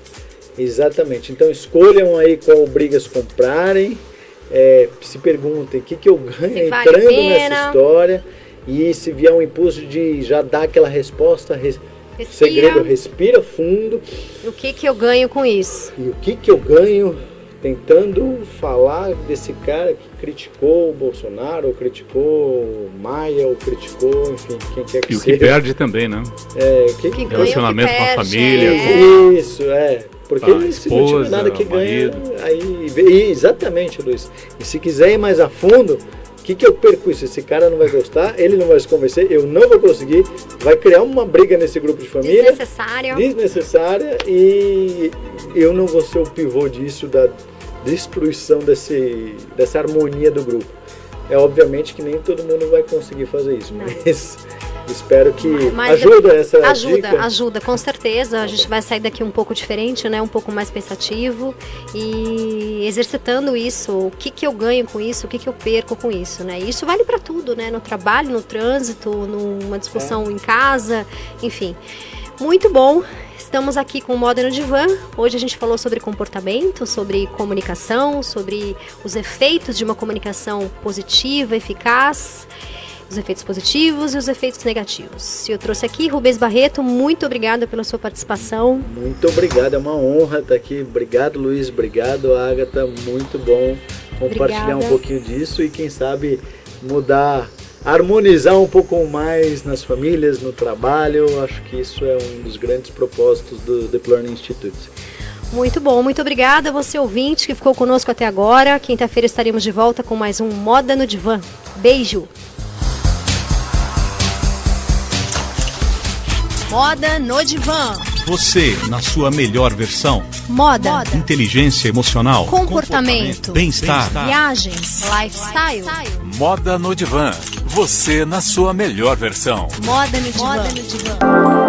Exatamente. Então escolham aí qual brigas comprarem, se perguntem o que eu ganho entrando nessa história. E se vier um impulso de já dar aquela resposta, segredo, respira fundo. O que eu ganho com isso? E o que eu ganho tentando falar desse cara que criticou o Bolsonaro, ou criticou o Maia, ou criticou, enfim, quem quer que seja. E o que perde também, né? Que relacionamento com a família. Isso, porque se não tiver nada que ganha, aí... Exatamente, Luiz. E se quiser ir mais a fundo... O que eu perco isso? Esse cara não vai gostar, ele não vai se convencer, eu não vou conseguir, vai criar uma briga nesse grupo de família. Desnecessária, e eu não vou ser o pivô disso, da destruição dessa harmonia do grupo. Obviamente que nem todo mundo vai conseguir fazer isso, mas espero que ajuda essa dica. Ajuda, com certeza. A gente vai sair daqui um pouco diferente, né? Um pouco mais pensativo e exercitando isso. O que eu ganho com isso? O que eu perco com isso, né? E isso vale para tudo, né? No trabalho, no trânsito, numa discussão em casa, enfim. Muito bom. Estamos aqui com o Moda no Divã. Hoje a gente falou sobre comportamento, sobre comunicação, sobre os efeitos de uma comunicação positiva, eficaz, os efeitos positivos e os efeitos negativos. E eu trouxe aqui Rubens Barreto, muito obrigada pela sua participação. Muito obrigado, é uma honra estar aqui. Obrigado, Luiz, obrigado, Ágata, muito bom compartilhar um pouquinho disso e quem sabe harmonizar um pouco mais nas famílias, no trabalho. Eu acho que isso é um dos grandes propósitos do Deep Learning Institute. Muito bom, muito obrigada a você ouvinte que ficou conosco até agora. Quinta-feira estaremos de volta com mais um Moda no Divã. Beijo! Moda no Divã. Você, na sua melhor versão. Moda. Inteligência emocional. Comportamento. Bem-estar. Viagens. Lifestyle. Moda no Divã. Você na sua melhor versão. Moda no Divã.